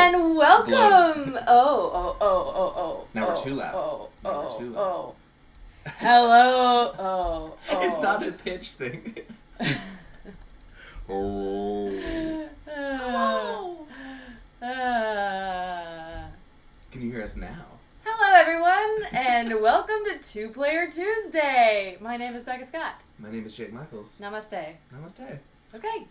And welcome. Now we're too loud. We're too loud. Hello. It's not a pitch thing. Hello. Can you hear us now? Hello, everyone, and welcome to Two Player Tuesday. My name is Becca Scott. My name is Jake Michaels. Namaste. Namaste. Okay.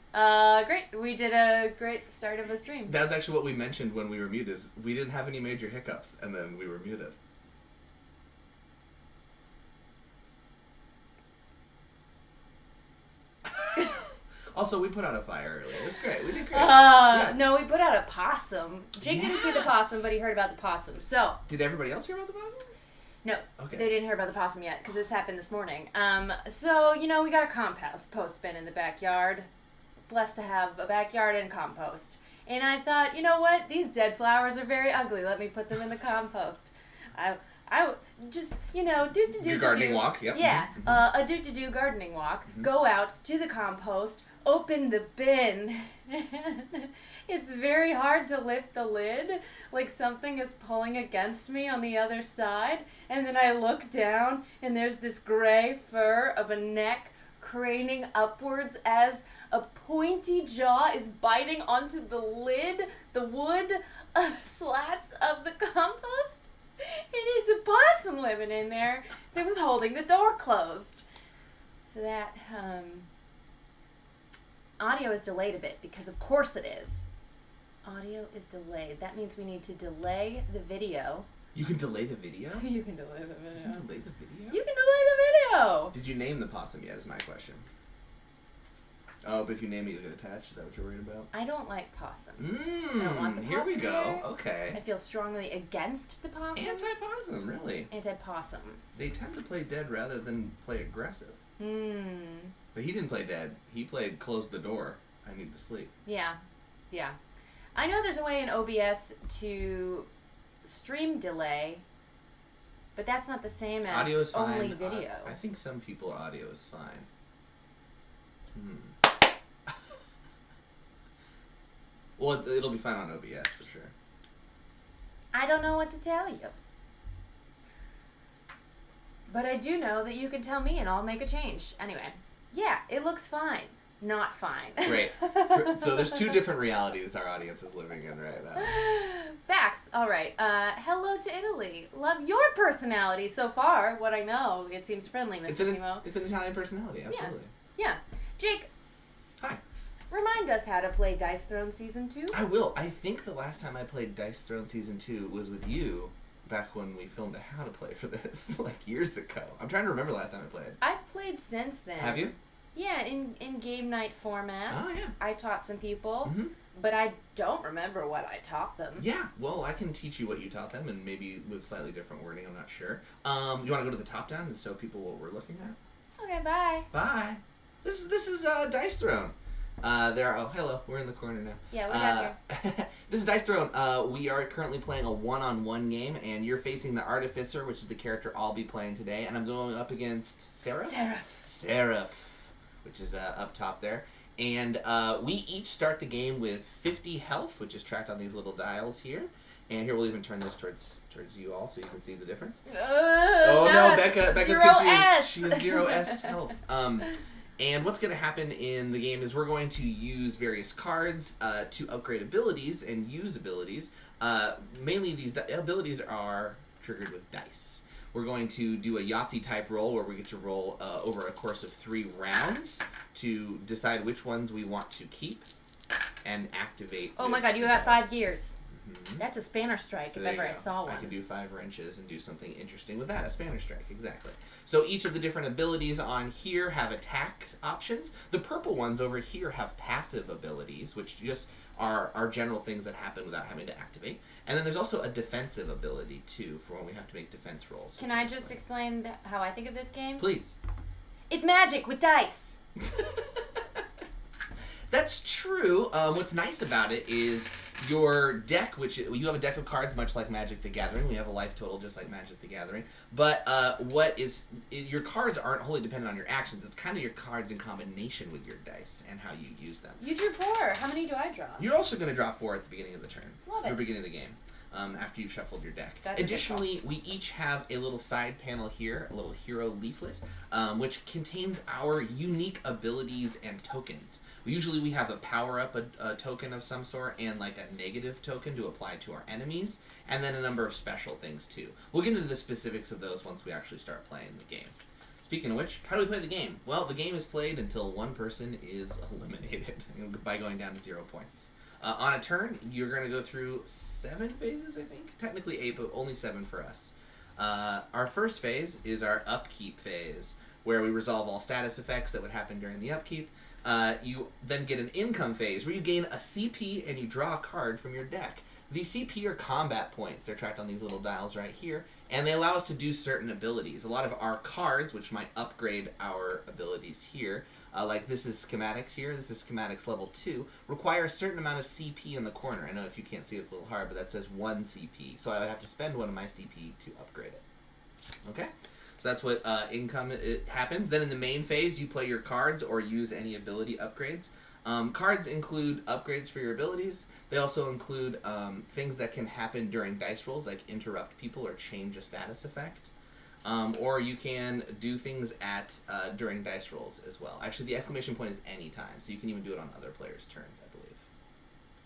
Great. We did a great start of a stream. That's actually what we mentioned when we were muted. Is we didn't have any major hiccups, and then we were muted. Also, we put out a fire earlier. It was great. We did great. No, we put out a possum. Jake didn't see the possum, but he heard about the possum. So. Did everybody else hear about the possum? No. Okay. They didn't hear about the possum yet, because this happened this morning. So, we got a compost bin in the backyard. Blessed to have a backyard and compost. And I thought, you know what? These dead flowers are very ugly. Let me put them in the compost. I just, do gardening walk, yep. Yeah, Mm-hmm. a do gardening walk. Mm-hmm. Go out to the compost, open the bin. It's very hard to lift the lid, like something is pulling against me on the other side. And then I look down, and there's this gray fur of a neck craning upwards as a pointy jaw is biting onto the lid, the wood slats of the compost. And it's a possum living in there that was holding the door closed. So that, audio is delayed a bit, because of course it is. Audio is delayed. That means we need to delay the video. You can delay the video? You can delay the video. You can delay the video? You can delay the video! Did you name the possum yet, is my question. Oh, but if you name it, you'll get attached? Is that what you're worried about? I don't like possums. I don't want the possum here we go. there. Okay. I feel strongly against the possum. Anti-possum, really? Anti-possum. They tend to play dead rather than play aggressive. Hmm. But he didn't play dead. He played close the door. I need to sleep. Yeah. I know there's a way in OBS to stream delay, but that's not the same as audio is fine. only video. I think some people audio is fine. Well, it'll be fine on OBS for sure. I don't know what to tell you. But I do know that you can tell me and I'll make a change. Anyway, yeah, it looks fine. Not fine. Great. So there's two different realities our audience is living in right now. Facts. All right. Hello to Italy. Love your personality so far. What I know, it seems friendly, Mr. Simo. It's an Italian personality, absolutely. Yeah. Jake. Hi. Remind us how to play Dice Throne Season 2. I will. I think the last time I played Dice Throne Season 2 was with you, back when we filmed a how to play for this, like years ago. I'm trying to remember the last time I played. I've played since then. Have you? Yeah, in game night formats. Oh, yeah. I taught some people, Mm-hmm. but I don't remember what I taught them. Yeah, well, I can teach you what you taught them, and maybe with slightly different wording, I'm not sure. You want to go to the top down and show people what we're looking at? Okay, bye. Bye. This is Dice Throne. Hello, we're in the corner now. Yeah, we got here. This is Dice Throne. We are currently playing a one-on-one game, and you're facing the Artificer, which is the character I'll be playing today, and I'm going up against Seraph, which is up top there. And we each start the game with 50 health, which is tracked on these little dials here. And here, we'll even turn this towards you all so you can see the difference. Oh no, Becca's confused. She has 0S health. And what's going to happen in the game is we're going to use various cards to upgrade abilities and use abilities. Mainly these abilities are triggered with dice. We're going to do a Yahtzee type roll where we get to roll over a course of 3 rounds to decide which ones we want to keep and activate. Oh my god, you got 5 gears. Mm-hmm. That's a spanner strike if ever I saw one. I can do 5 wrenches and do something interesting with that, a spanner strike, exactly. So each of the different abilities on here have attack options. The purple ones over here have passive abilities, which just are general things that happen without having to activate. And then there's also a defensive ability, too, for when we have to make defense rolls. Can I just explain how I think of this game? Please. It's magic with dice. That's true. What's nice about it is Your deck, which you have a deck of cards much like Magic the Gathering. We have a life total just like Magic the Gathering. But your cards aren't wholly dependent on your actions. It's kind of your cards in combination with your dice and how you use them. You drew 4. How many do I draw? You're also going to draw 4 at the beginning of the turn. Love it. Or beginning of the game. After you've shuffled your deck. That's Additionally, we each have a little side panel here, a little hero leaflet, which contains our unique abilities and tokens. Usually we have a power-up a token of some sort and like a negative token to apply to our enemies, and then a number of special things too. We'll get into the specifics of those once we actually start playing the game. Speaking of which, how do we play the game? Well, the game is played until one person is eliminated by going down to 0 points. On a turn, you're going to go through 7 phases, I think. Technically 8, but only 7 for us. Our first phase is our upkeep phase, where we resolve all status effects that would happen during the upkeep. You then get an income phase, where you gain a CP and you draw a card from your deck. These CP are combat points. They're tracked on these little dials right here, and they allow us to do certain abilities. A lot of our cards, which might upgrade our abilities here, like this is schematics here, this is schematics level 2, require a certain amount of CP in the corner. I know if you can't see it's a little hard, but that says 1 CP. So I would have to spend 1 of my CP to upgrade it. Okay? So that's what income it happens. Then in the main phase, you play your cards or use any ability upgrades. Cards include upgrades for your abilities. They also include things that can happen during dice rolls, like interrupt people or change a status effect. Or you can do things during dice rolls as well. Actually, the exclamation point is any time, so you can even do it on other players' turns, I believe.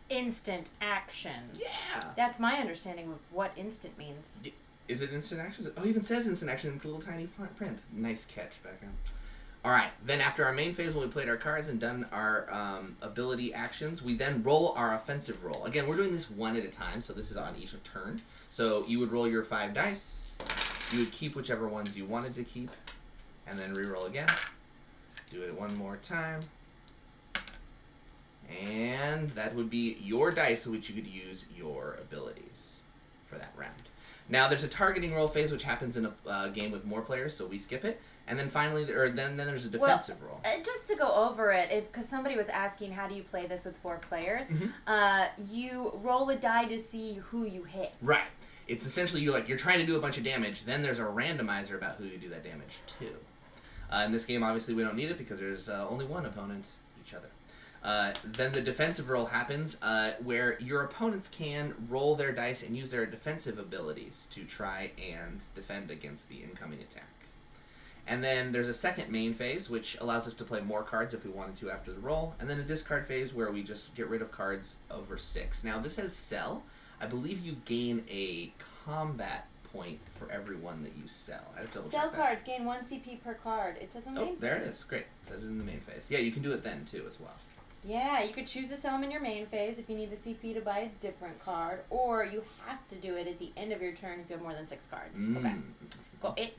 Instant action. Yeah! That's my understanding of what instant means. Is it instant action? Oh, it even says instant action in the little tiny print. Nice catch, Becca. Alright, then after our main phase, when we played our cards and done our ability actions, we then roll our offensive roll. Again, we're doing this 1 at a time, so this is on each turn. So you would roll your 5 dice. You would keep whichever ones you wanted to keep, and then re-roll again. Do it 1 more time. And that would be your dice, which you could use your abilities for that round. Now, there's a targeting roll phase, which happens in a game with more players, so we skip it. And then finally, then there's a defensive roll. Just to go over it, because somebody was asking how do you play this with 4 players, you roll a die to see who you hit. Right. It's essentially you're trying to do a bunch of damage, then there's a randomizer about who you do that damage to. In this game, obviously, we don't need it because there's only one opponent, each other. Then the defensive roll happens, where your opponents can roll their dice and use their defensive abilities to try and defend against the incoming attack. And then there's a second main phase, which allows us to play more cards if we wanted to after the roll. And then a discard phase where we just get rid of cards over 6. Now, this says sell. I believe you gain a combat point for every one that you sell. I have to double Sell check cards, gain 1 CP per card. It says in the main phase. There it is. Great. It says it in the main phase. Yeah, you can do it then, too, as well. Yeah, you could choose to sell them in your main phase if you need the CP to buy a different card, or you have to do it at the end of your turn if you have more than 6 cards. Okay. Go it.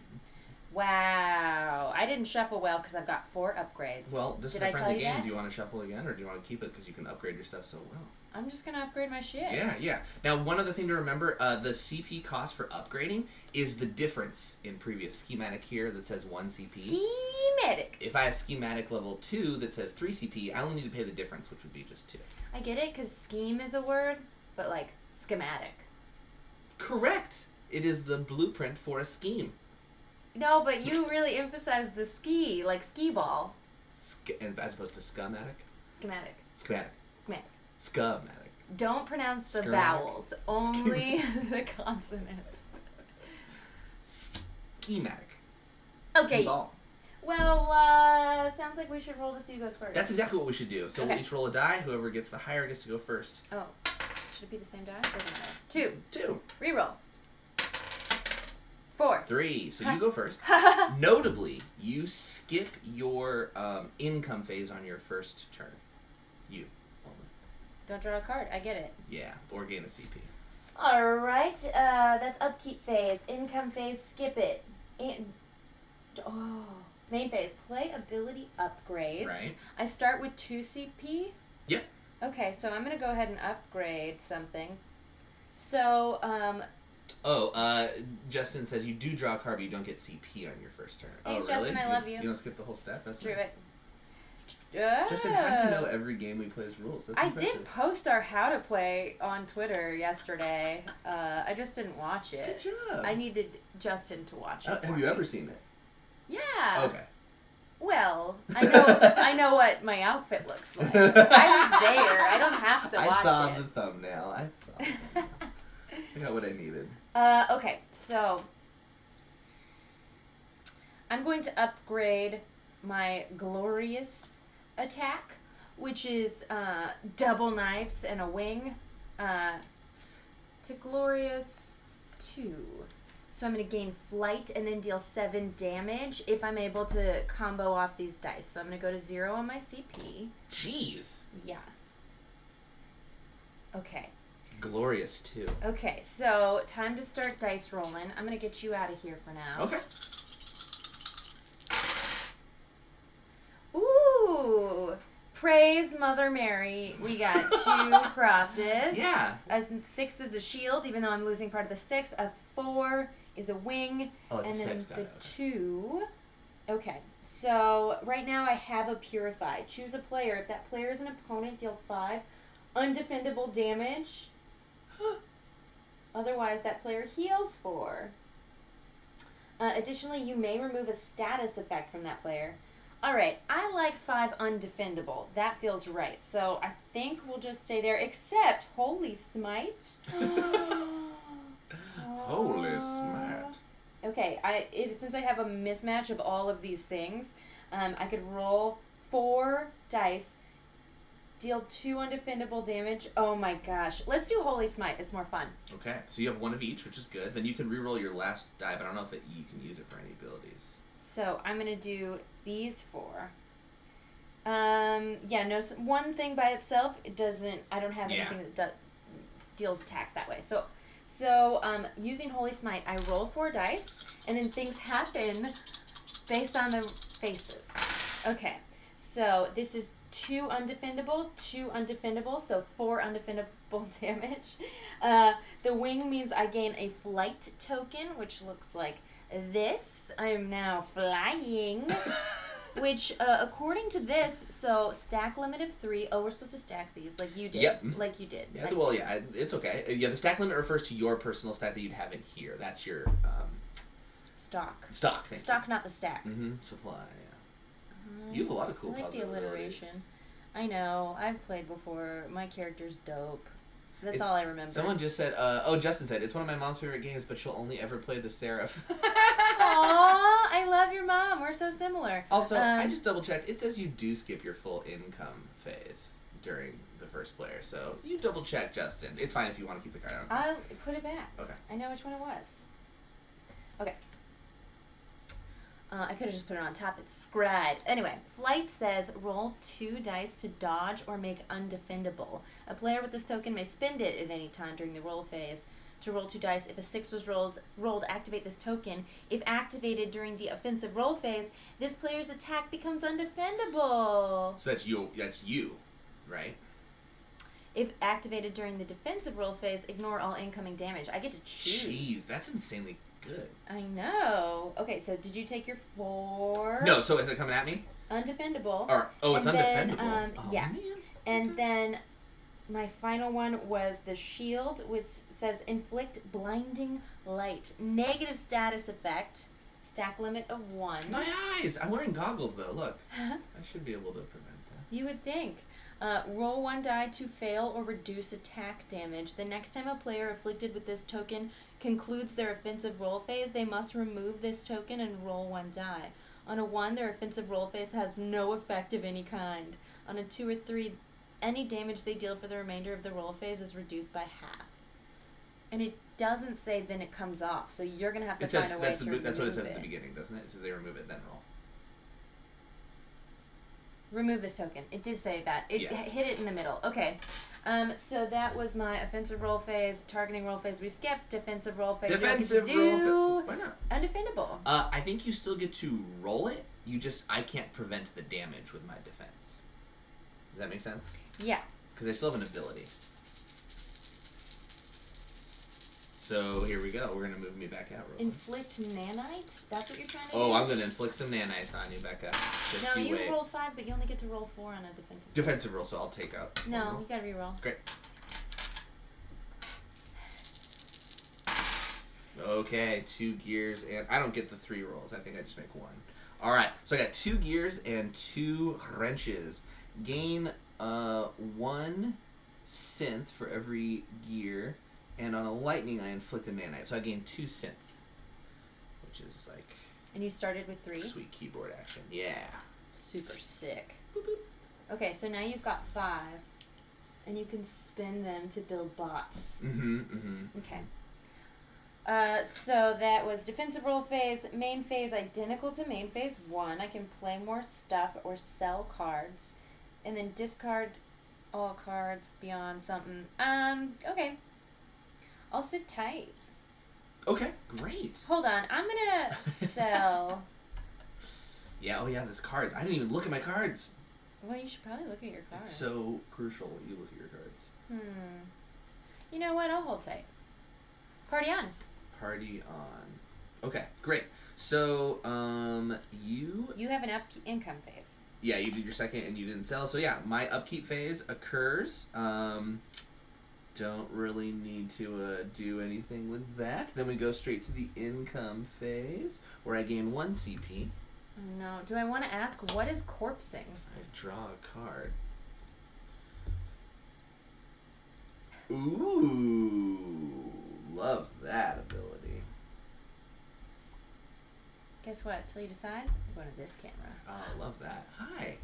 Wow. I didn't shuffle well because I've got 4 upgrades. Well, this is a friendly game. Do you want to shuffle again, or do you want to keep it because you can upgrade your stuff so well? I'm just going to upgrade my shit. Yeah. Now, one other thing to remember, the CP cost for upgrading is the difference in previous schematic here that says 1 CP. Schematic. If I have schematic level 2 that says 3 CP, I only need to pay the difference, which would be just 2. I get it, because scheme is a word, but like schematic. Correct. It is the blueprint for a scheme. No, but you really emphasize the ski, like skee ball. As opposed to schematic? Schematic. Schematic. Schematic. Schematic. Don't pronounce the Schematic. Vowels, only the consonants. Schematic. Okay. Ski-ball. Well, sounds like we should roll to see who goes first. That's exactly what we should do. So we'll each roll a die. Whoever gets the higher gets to go first. Oh. Should it be the same die? Doesn't matter. 2. 2. Reroll. 4. 3. So you go first. Notably, you skip your income phase on your first turn. You. Only. Don't draw a card. I get it. Yeah. Or gain a CP. Alright. That's upkeep phase. Income phase, skip it. Main phase. Play ability upgrades. Right. I start with 2 CP? Yep. Okay, so I'm going to go ahead and upgrade something. So, Justin says you do draw a card, but you don't get CP on your first turn. Thanks, oh, really? Justin, I love you. You don't skip the whole step? That's Screw nice. it. Justin, how do you know every game we play's rules? That's impressive. did post our how to play on Twitter yesterday. I just didn't watch it. Good job. I needed Justin to watch it. Have you ever seen it? Yeah. Okay. Well, I know what my outfit looks like. I was there. I don't have to watch it. I saw the thumbnail. I got what I needed. Okay, so I'm going to upgrade my glorious attack, which is double knives and a wing, to glorious 2. So I'm going to gain flight and then deal 7 damage if I'm able to combo off these dice. So I'm going to go to 0 on my CP. Jeez. Yeah. Okay. Glorious 2. Okay, so time to start dice rolling. I'm going to get you out of here for now. Okay. Ooh! Praise Mother Mary. We got 2 crosses. Yeah. A 6 is a shield, even though I'm losing part of the 6. A 4 is a wing. Oh, it's and a then 6. the 2. Okay, so right now I have a Purify. Choose a player. If that player is an opponent, deal 5 undefendable damage. Otherwise, that player heals 4. Additionally, you may remove a status effect from that player. Alright, I like 5 undefendable. That feels right. So I think we'll just stay there, except Holy Smite. Holy Smite. Okay, since I have a mismatch of all of these things, I could roll 4 dice, deal 2 undefendable damage. Oh my gosh. Let's do Holy Smite. It's more fun. Okay, so you have 1 of each, which is good. Then you can reroll your last die, but I don't know if you can use it for any abilities. So I'm going to do these 4. Yeah, no, one thing by itself, it doesn't, I don't have anything that deals attacks that way. So using Holy Smite, I roll 4 dice, and then things happen based on the faces. Okay, so this is 2 undefendable, 2 undefendable, so 4 undefendable damage. The wing means I gain a flight token, which looks like this. I'm now flying. Which, according to this, so stack limit of 3. Oh, we're supposed to stack these like you did. Yep. Like you did. Yeah, well, yeah, it's okay. Yeah, the stack limit refers to your personal stat that you'd have in here. That's your stock. Stock, thank Stock, you. not the stack. Mm-hmm. Supply, yeah. You have a lot of cool I like the positive alliteration. abilities. I know. I've played before. My character's dope. That's all I remember. Someone just said, Justin said, it's one of my mom's favorite games, but she'll only ever play the Seraph. Aww, I love your mom. We're so similar. Also, I just double checked. It says you do skip your full income phase during the first player. So you double check, Justin. It's fine if you want to keep the card on. I'll put it back. Okay. I know which one it was. Okay. I could have just put it on top. It's scribed. Anyway, flight says roll 2 dice to dodge or make undefendable. A player with this token may spend it at any time during the roll phase to roll 2 dice. If a 6 was rolled, activate this token. If activated during the offensive roll phase, this player's attack becomes undefendable. So that's you, right? If activated during the defensive roll phase, ignore all incoming damage. I get to choose. Jeez, that's insanely good. I know. Okay, so did you take your 4? No, so is it coming at me? Undefendable. It's then, undefendable. Yeah. Man. And then my final one was the shield, which says inflict blinding light. Negative status effect. Stack limit of 1. My eyes! I'm wearing goggles, though. Look. I should be able to prevent that. You would think. Roll 1 die to fail or reduce attack damage. The next time a player afflicted with this token concludes their offensive roll phase, they must remove this token and roll 1 die. On a 1, their offensive roll phase has no effect of any kind. On a 2 or 3, any damage they deal for the remainder of the roll phase is reduced by half. And it doesn't say then it comes off, so you're going to have to find a way to remove it. That's what it says at the beginning, doesn't it? It says they remove it, then roll. Remove this token. It did say that. It hit it in the middle. Okay. So that was my offensive roll phase, targeting roll phase. We skipped defensive roll phase. Defensive roll phase. Why not? Undefendable. I think you still get to roll it. I can't prevent the damage with my defense. Does that make sense? Yeah. Because I still have an ability. So here we go. We're gonna move me back out. Real quick. Inflict nanite? That's what you're trying to do? Oh, I'm gonna inflict some nanites on you, Becca. No, you rolled 5, but you only get to roll 4 on a defensive. Defensive roll, so I'll take out. No, you gotta reroll. Great. Okay, 2 gears, and I don't get the 3 rolls. I think I just make 1. All right, so I got 2 gears and 2 wrenches. Gain 1 synth for every gear, and on a lightning, I inflict a nanite. So I gain 2 synth, which is like. And you started with 3. Sweet keyboard action, yeah. Super sick. Boop, boop. Okay, so now you've got 5, and you can spend them to build bots. Okay. So that was defensive roll phase, main phase identical to main phase 1. I can play more stuff or sell cards, and then discard all cards beyond something. Okay. I'll sit tight. Okay, great. Hold on, I'm gonna sell. Yeah, oh yeah, there's cards. I didn't even look at my cards. Well, you should probably look at your cards. It's so crucial when you look at your cards. You know what? I'll hold tight. Party on. Party on. Okay, great. So, you have an income phase. Yeah, you did your second and you didn't sell. So yeah, my upkeep phase occurs. Don't really need to do anything with that. Then we go straight to the income phase, where I gain 1 CP. No. Do I want to ask, what is corpsing? I draw a card. Ooh, love that ability. Guess what? Till you decide, I'm going to this camera. Oh, love that. Hi.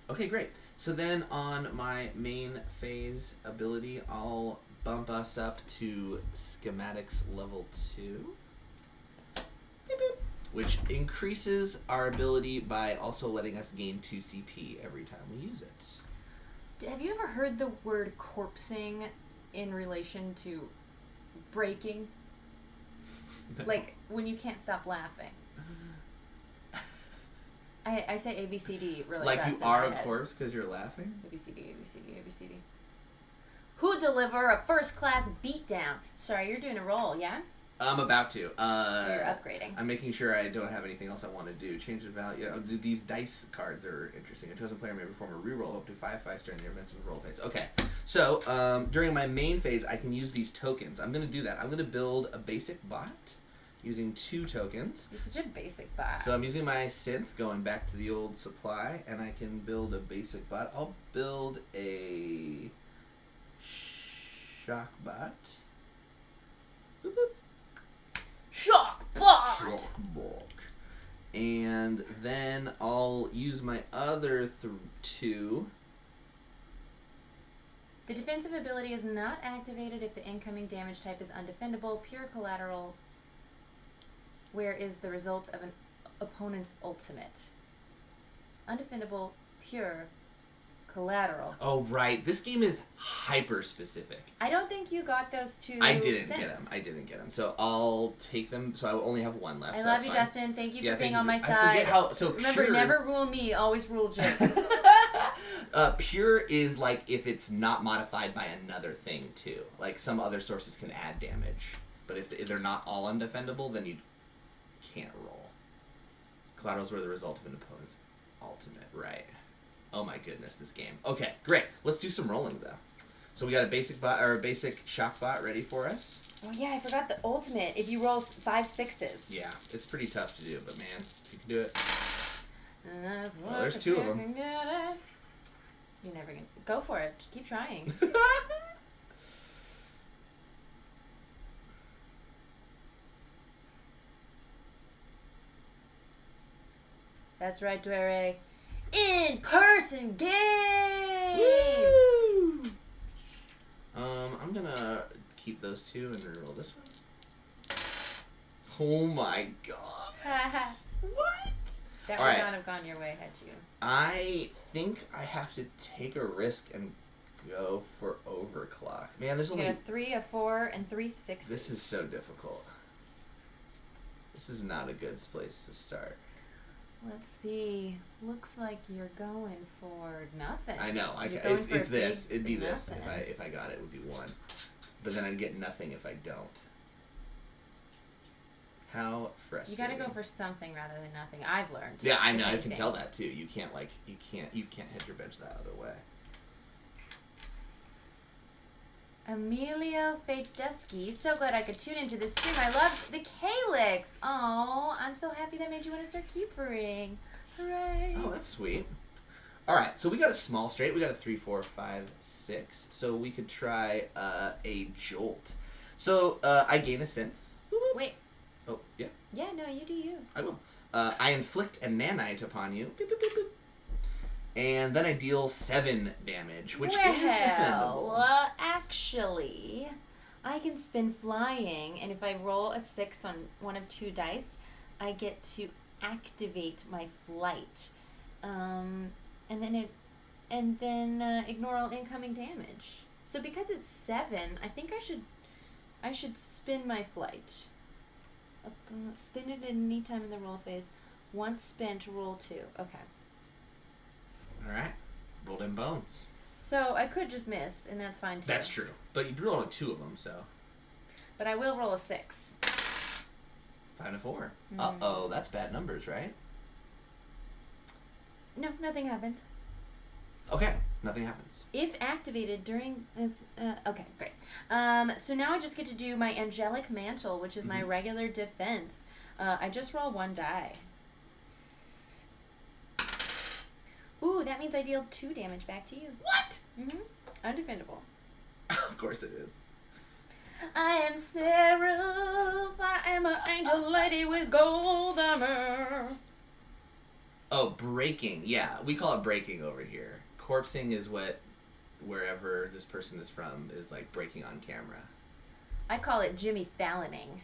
Okay, great. So then on my main phase ability, I'll bump us up to schematics level 2. Beep, beep. Which increases our ability by also letting us gain 2 CP every time we use it. Have you ever heard the word corpsing in relation to breaking? No. Like when you can't stop laughing. I say ABCD really like fast. Like you are a corpse because you're laughing? ABCD, ABCD, ABCD. Who deliver a first class beatdown? Sorry, you're doing a roll, yeah? I'm about to. You're upgrading. I'm making sure I don't have anything else I want to do. Change the value. These dice cards are interesting. A chosen player may perform a reroll up to 5 fights during the offensive roll phase. Okay, so during my main phase, I can use these tokens. I'm going to do that. I'm going to build a basic bot using 2 tokens. You're such a basic bot. So I'm using my synth, going back to the old supply, and I can build a basic bot. I'll build a shock bot. Boop, boop. Shock bot! Shock bot. And then I'll use my other 2. The defensive ability is not activated if the incoming damage type is undefendable, pure collateral, where is the result of an opponent's ultimate. Undefendable, pure, collateral. Oh, right. This game is hyper-specific. I don't think you got those 2 I didn't get them. So I'll take them. So I will only have 1 left. I love you, Justin. Thank you for being on my side. I forget how... So remember, pure, never rule me. Always rule Jake. Pure is like if it's not modified by another thing, too. Like some other sources can add damage. But if they're not all undefendable, then you can't roll. Collaterals were the result of an opponent's ultimate. Right. Oh my goodness, this game. Okay, great. Let's do some rolling though. So we got a basic bot or a basic shock bot ready for us. Oh yeah, I forgot the ultimate. If you roll 5 6s. Yeah, it's pretty tough to do, but man, if you can do it. Well, there's 2 of them. You're never gonna go for it. Just keep trying. That's right, Dwere. In-person games! Woo! I'm gonna keep those 2 and reroll this one. Oh my god. What? That would not have gone your way, had you? I think I have to take a risk and go for overclock. Man, there's only... You got a 3, a 4, and 3 6s. This is so difficult. This is not a good place to start. Let's see. Looks like you're going for nothing. I know. It's this. It'd be this. If I got it, it would be 1. but then I'd get nothing if I don't. How frustrating. You gotta go for something rather than nothing. I've learned. Yeah, I know. I can tell that too. You can't hit your bench that other way. Amelia Fadeski. So glad I could tune into this stream. I love the Calyx. Oh, I'm so happy that made you want to start keepering. Hooray. Oh, that's sweet. All right, so we got a small straight. We got a 3, 4, 5, 6. So we could try a jolt. So I gain a synth. Wait. Oh, yeah? Yeah, no, you do you. I will. I inflict a nanite upon you. Boop, boop, boop, boop. And then I deal 7 damage, which is defendable. Well, actually, I can spin flying, and if I roll a 6 on one of 2 dice, I get to activate my flight. And then ignore all incoming damage. So because it's 7, I think I should spin my flight. Spin it at any time in the roll phase. Once spent, roll 2. Okay. Alright. Roll them bones. So I could just miss, and that's fine too. That's true. But you roll 2 of them, so. But I will roll a 6. 5 and a 4. Uh-oh, that's bad numbers, right? No, nothing happens. Okay, nothing happens. If activated during... okay, great. So now I just get to do my Angelic Mantle, which is my regular defense. I just roll 1 die. Ooh, that means I deal 2 damage back to you. What? Undefendable. Of course it is. I am Seraph. I am an angel lady with gold armor. Oh, breaking. Yeah, we call it breaking over here. Corpsing is what, wherever this person is from, is like breaking on camera. I call it Jimmy Falloning.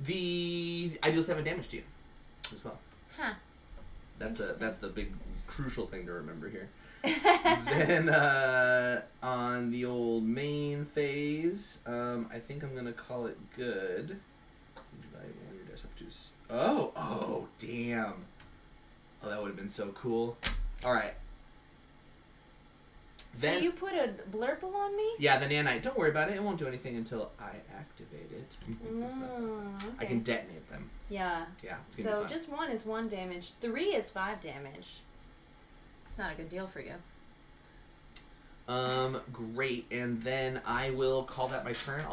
I deal 7 damage to you as well. Huh. That's the big crucial thing to remember here. Then on the old main phase, I think I'm gonna call it good. Oh, damn. Oh, that would have been so cool. All right. So you put a blurple on me? Yeah, the nanite. Don't worry about it. It won't do anything until I activate it. Okay. I can detonate them. Yeah. Yeah. It's gonna be fun. Just 1 is 1 damage. 3 is 5 damage. It's not a good deal for you. Great. And then I will call that my turn. I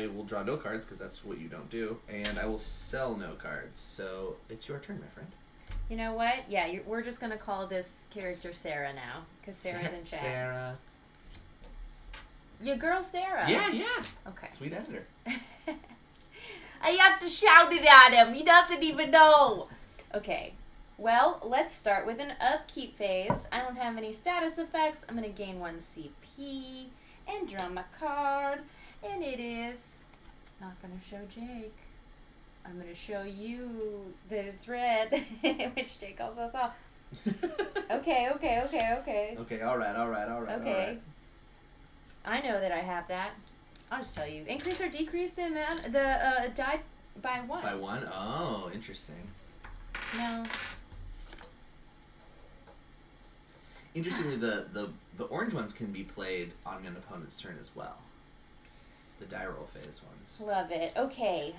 will draw no cards because that's what you don't do. And I will sell no cards. So it's your turn, my friend. You know what? Yeah, we're just going to call this character Sarah now. Because Sarah's in chat. Sarah. Your girl Sarah. Yeah. Okay. Sweet editor. I have to shout it at him. He doesn't even know. Okay. Well, let's start with an upkeep phase. I don't have any status effects. I'm going to gain 1 CP and draw my card. And it is not going to show Jake. I'm going to show you that it's red, which Jake also saw. Okay. Okay, all right. Okay. All right. I know that I have that. I'll just tell you. Increase or decrease the amount, the die by 1. By 1? Oh, interesting. No. Interestingly, the orange ones can be played on an opponent's turn as well. The die roll phase ones. Love it. Okay.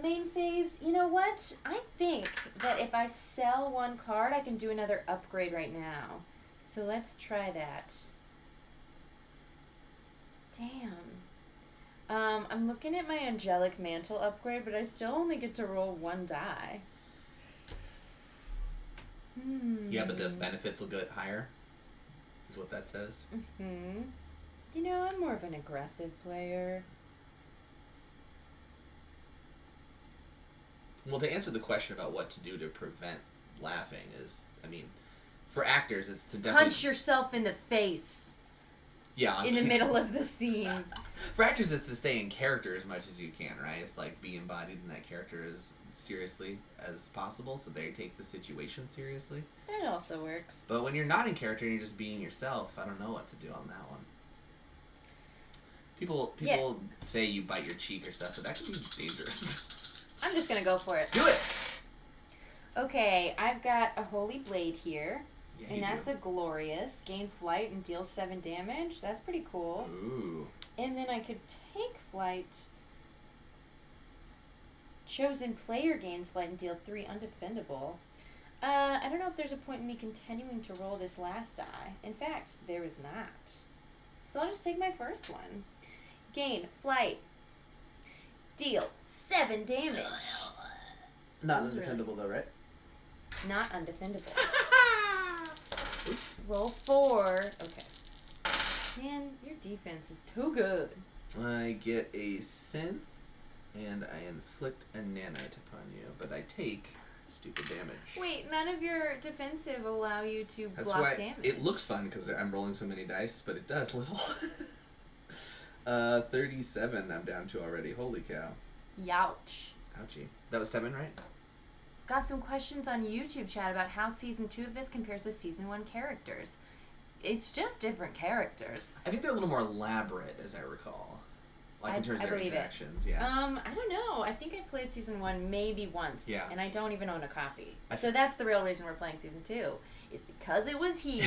Main phase, you know what? I think that if I sell 1 card, I can do another upgrade right now. So let's try that. Damn. I'm looking at my Angelic Mantle upgrade, but I still only get to roll 1 die. Yeah, but the benefits will get higher, is what that says. You know, I'm more of an aggressive player. Well, to answer the question about what to do to prevent laughing is, I mean, for actors, it's to definitely... Punch yourself in the face. Yeah. In the middle of the scene. For actors, it's to stay in character as much as you can, right? It's like be embodied in that character as seriously as possible, so they take the situation seriously. That also works. But when you're not in character and you're just being yourself, I don't know what to do on that one. People say you bite your cheek or stuff, but that can be dangerous. I'm just gonna go for it. Do it! Okay, I've got a Holy Blade here. Yeah, and that's a glorious. Gain flight and deal 7 damage. That's pretty cool. Ooh. And then I could take flight. Chosen player gains flight and deal 3 undefendable. I don't know if there's a point in me continuing to roll this last die. In fact, there is not. So I'll just take my first one. Gain flight. Deal 7 damage. Not undefendable though, right? Not undefendable. Oops. Roll 4. Okay. Man, your defense is too good. I get a synth, and I inflict a nanite upon you, but I take stupid damage. Wait, none of your defensive allow you to That's block why damage. it looks fun because I'm rolling so many dice, but it does little. 37 I'm down to already. Holy cow. Youch. Ouchie. That was 7, right? Got some questions on YouTube chat about how Season 2 of this compares to Season 1 characters. It's just different characters. I think they're a little more elaborate, as I recall. Like in terms of their interactions, yeah. I don't know. I think I played Season 1 maybe once. Yeah. And I don't even own a copy. So that's the real reason we're playing Season 2. Is because it was here.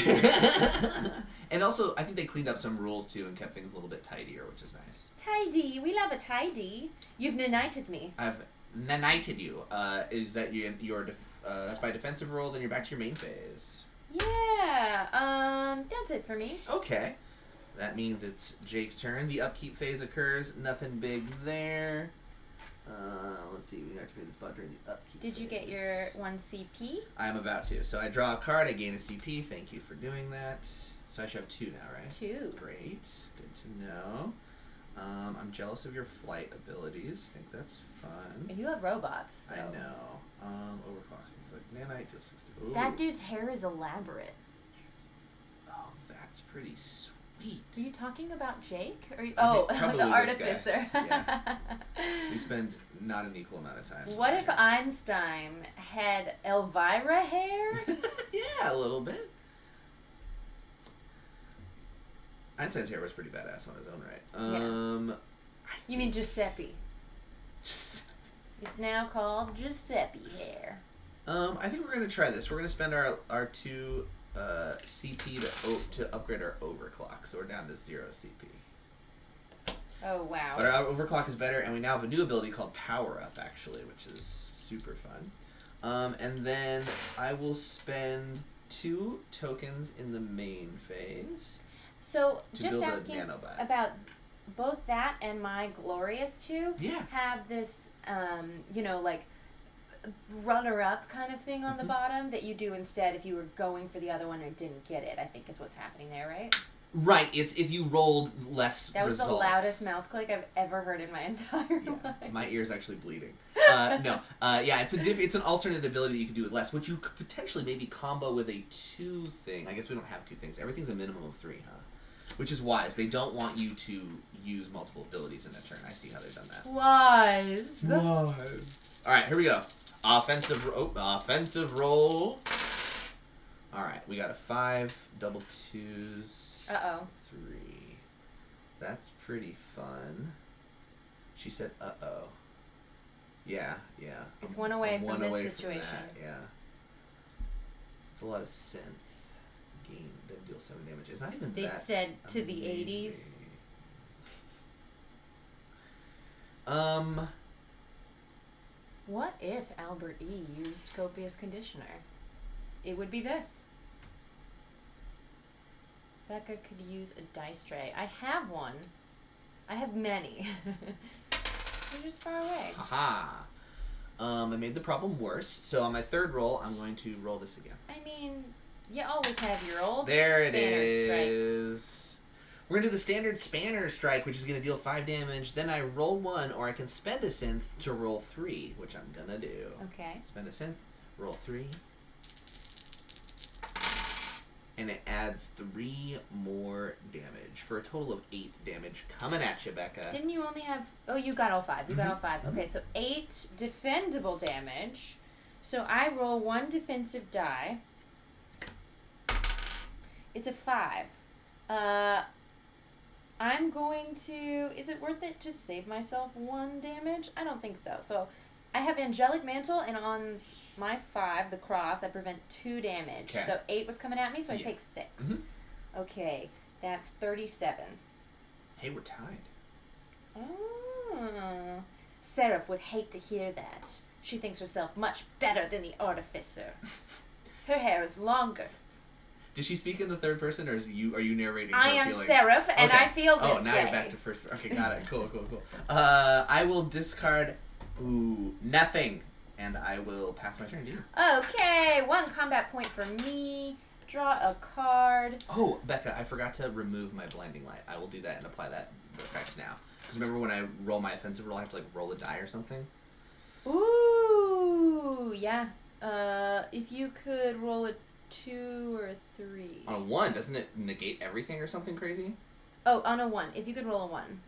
And also, I think they cleaned up some rules, too, and kept things a little bit tidier, which is nice. Tidy. We love a tidy. You've nanited me. I've nanited you. Is that that's by defensive roll, then you're back to your main phase. Yeah. That's it for me. Okay. That means it's Jake's turn. The upkeep phase occurs. Nothing big there. Let's see. We activate this bot during the upkeep Did you phase. get your 1 CP? I'm about to. So I draw a card. I gain a CP. Thank you for doing that. So I should have 2 now, right? 2. Great. Good to know. I'm jealous of your flight abilities. I think that's fun. You have robots, so. I know. Overclock. Like, nanite deals 60. Ooh. That dude's hair is elaborate. Oh, that's pretty sweet. Are you talking about Jake? Or probably the this artificer. guy. Yeah. We spend not an equal amount of time. What if Einstein had Elvira hair? Yeah, a little bit. Einstein's hair was pretty badass on his own right. You mean Giuseppe? It's now called Giuseppe hair. I think we're gonna try this. We're gonna spend our 2 CP to upgrade our overclock, so we're down to 0 CP. Oh wow! But our overclock is better, and we now have a new ability called Power Up, actually, which is super fun. And then I will spend 2 tokens in the main phase. So to just build a asking nanobot. about both that and my Glorious 2 have this, like runner-up kind of thing on the bottom that you do instead if you were going for the other one and didn't get it, I think is what's happening there, right? Right, it's if you rolled less That was results. the loudest mouth click I've ever heard in my entire life. My ear's actually bleeding. It's an alternate ability that you can do with less, which you could potentially maybe combo with a 2 thing. I guess we don't have 2 things. Everything's a minimum of 3, huh? Which is wise. They don't want you to use multiple abilities in a turn. I see how they've done that. Wise. All right, here we go. Offensive roll. All right, we got a 5, double 2s. Uh-oh. 3. That's pretty fun. She said, uh-oh. Yeah. It's one away from this away situation. From that, yeah. It's a lot of synth. Gain, then deal 7 damage. It's not even They that said to the amazing. 80s. What if Albert E. used copious conditioner? It would be this. Becca could use a dice tray. I have one. I have many. They're just far away. Haha. I made the problem worse. So on my 3rd roll, I'm going to roll this again. I mean, you always have your old There it Spanner is. strike. We're going to do the standard Spanner Strike, which is going to deal 5 damage. Then I roll 1, or I can spend a synth to roll 3, which I'm going to do. Okay. Spend a synth, roll 3. And it adds 3 more damage for a total of 8 damage coming at you, Becca. Didn't you only have... Oh, you got all 5. You got all 5. Okay, so 8 defendable damage. So I roll 1 defensive die. It's a 5. I'm going to... Is it worth it to save myself 1 damage? I don't think so. So I have Angelic Mantle, and on my 5, the cross, I prevent 2 damage. Okay. So 8 was coming at me, so I take 6. Mm-hmm. Okay, that's 37. Hey, we're tied. Oh. Seraph would hate to hear that. She thinks herself much better than the artificer. Her hair is longer. Did she speak in the third person, or are you narrating her I am feelings? Seraph, and Okay. I feel this Oh, now way. you're back to first. Okay, got it. Cool. I will discard. Ooh, nothing, and I will pass my turn to you. Okay, 1 combat point for me. Draw a card. Oh, Becca, I forgot to remove my blinding light. I will do that and apply that effect now. Because remember when I roll my offensive roll, I have to roll a die or something. Ooh, yeah. If you could roll a 2 or a 3. On a 1, doesn't it negate everything or something crazy? Oh, on a 1. If you could roll a 1.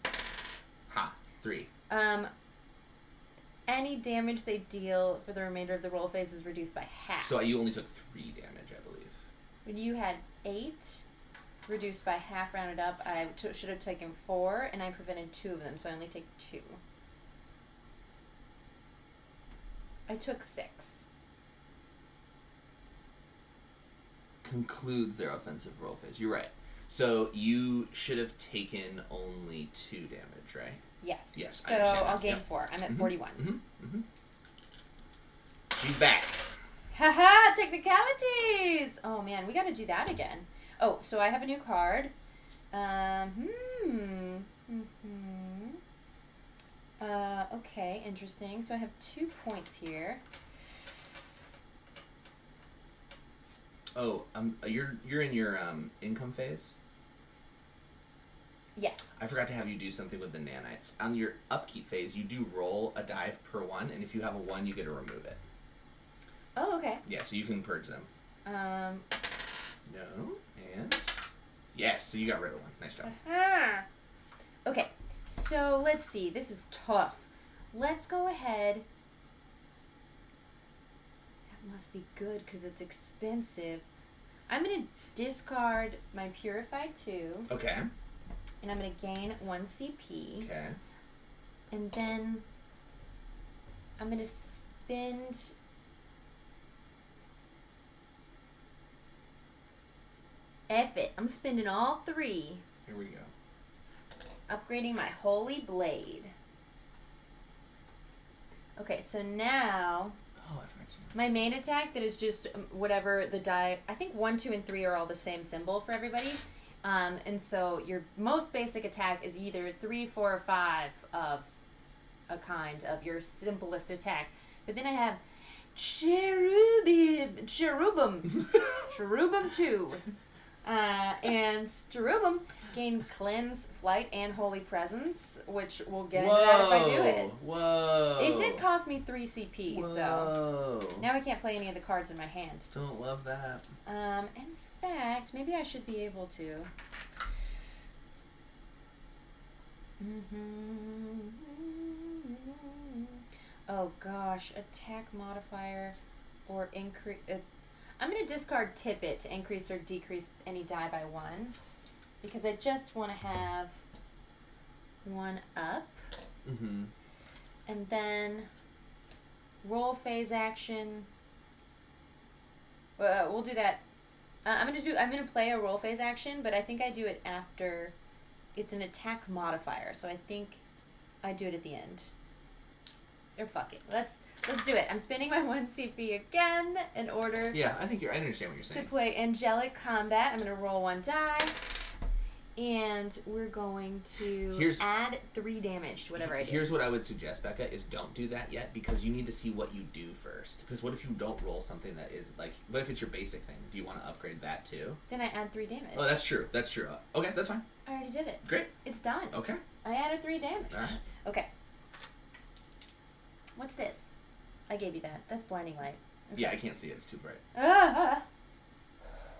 Ha, 3. Any damage they deal for the remainder of the roll phase is reduced by half. So you only took 3 damage, I believe. When you had 8, reduced by half rounded up, I should have taken 4, and I prevented 2 of them, so I only take 2. I took 6. Concludes their offensive roll phase. You're right. So you should have taken only 2 damage, right? Yes. Yes, So I understand I'll that. gain Yep. 4. I'm at 41. She's back. Haha, technicalities! Oh man, we gotta do that again. Oh, so I have a new card. Okay, interesting. So I have 2 points here. Oh, you're in your income phase? Yes. I forgot to have you do something with the nanites. On your upkeep phase, you do roll a die per 1, and if you have a 1, you get to remove it. Oh, okay. Yeah, so you can purge them. No, and... Yes, so you got rid of 1. Nice job. Okay, so let's see. This is tough. Let's go ahead. That must be good because it's expensive. I'm going to discard my Purified 2. Okay. And I'm going to gain 1 CP. Okay. And then I'm going to spend... F it. I'm spending all 3. Here we go. Upgrading my Holy Blade. Okay, so now... Oh, I forgot to... My main attack that is just whatever the die... I think 1, 2, and 3 are all the same symbol for everybody. And so your most basic attack is either 3, 4, or 5 of a kind of your simplest attack. But then I have Cherubim 2. And Cherubim gain Cleanse, Flight, and Holy Presence, which we'll get into that if I do it. Whoa! It did cost me 3 CP, Whoa. so now I can't play any of the cards in my hand. Don't love that. In fact, maybe I should be able to. Oh gosh, attack modifier or increase. I'm going to discard Tippet to increase or decrease any die by 1 because I just want to have 1 up. And then roll phase action. We'll do that. I'm gonna play a roll phase action, but I think I do it after. It's an attack modifier, so I think I do it at the end. Or fuck it. Let's do it. I'm spending my 1 CP again in order. Yeah, I understand what you're saying. To play angelic combat. I'm gonna roll 1 die, and we're going to add 3 damage to whatever I do. Here's what I would suggest, Becca, is don't do that yet because you need to see what you do first. Because what if you don't roll something that is what if it's your basic thing? Do you want to upgrade that too? Then I add 3 damage. Oh, that's true. Okay, that's fine. I already did it. Great. It's done. Okay. I added 3 damage. All right. Okay. What's this? I gave you that. That's blinding light. Okay. Yeah, I can't see it. It's too bright.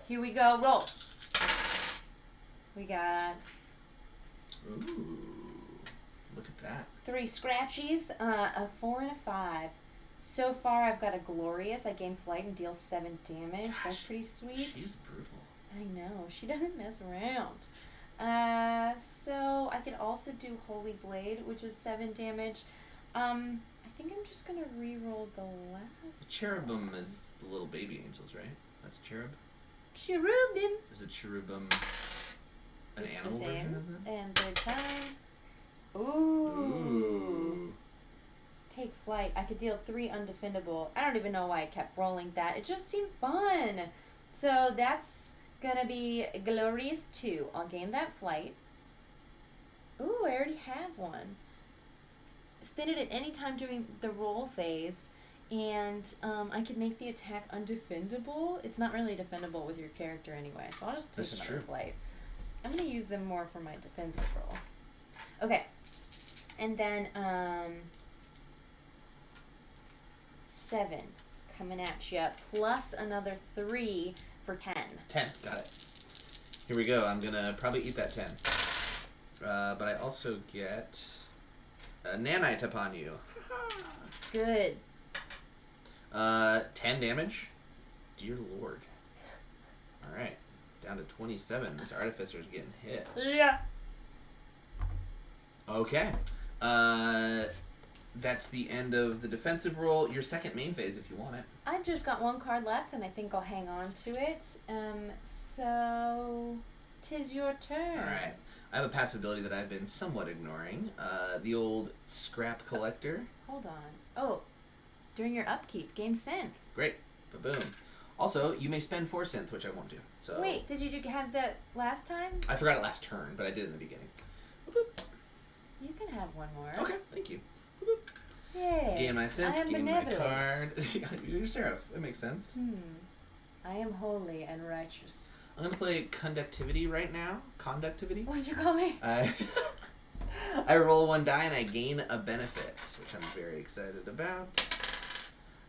Here we go. Roll. We got... Ooh. Look at that. 3 scratchies, a 4 and a 5. So far, I've got a glorious. I gain flight and deal 7 damage. Gosh, that's pretty sweet. She's brutal. I know. She doesn't mess around. So I could also do Holy Blade, which is 7 damage. I think I'm just gonna re-roll the last. The cherubim is the little baby angels, right? That's cherub. Cherubim. Is a cherubim an It's animal the same. version of them? And third time. Ooh. Take flight. I could deal 3 undefendable. I don't even know why I kept rolling that. It just seemed fun. So that's gonna be Glorious 2. I'll gain that flight. Ooh, I already have one. Spin it at any time during the roll phase, and I could make the attack undefendable. It's not really defendable with your character anyway, so I'll just take another flight. I'm gonna use them more for my defensive roll. Okay, and then 7 coming at you, plus another 3 for 10. 10, got it. Here we go. I'm gonna probably eat that 10. But I also get a nanite upon you. Good. 10 damage. Dear Lord. Alright. Down to 27. This artificer's getting hit. Yeah. Okay. That's the end of the defensive roll. Your second main phase if you want it. I've just got 1 card left, and I think I'll hang on to it. So 'tis your turn. Alright. I have a passive ability that I've been somewhat ignoring. The old scrap collector. Hold on. Oh, during your upkeep, gain synth. Great. Ba-boom. Also, you may spend 4 synth, which I won't do. So wait, did you have that last time? I forgot it last turn, but I did in the beginning. Boop. You can have 1 more. Okay, thank you. Boop. Yes. Gain my synth, I am gain my benevolent. card. You're Seraph. It makes sense. I am holy and righteous. I'm going to play Conductivity right now. Conductivity. What'd you call me? I roll 1 die and I gain a benefit, which I'm very excited about.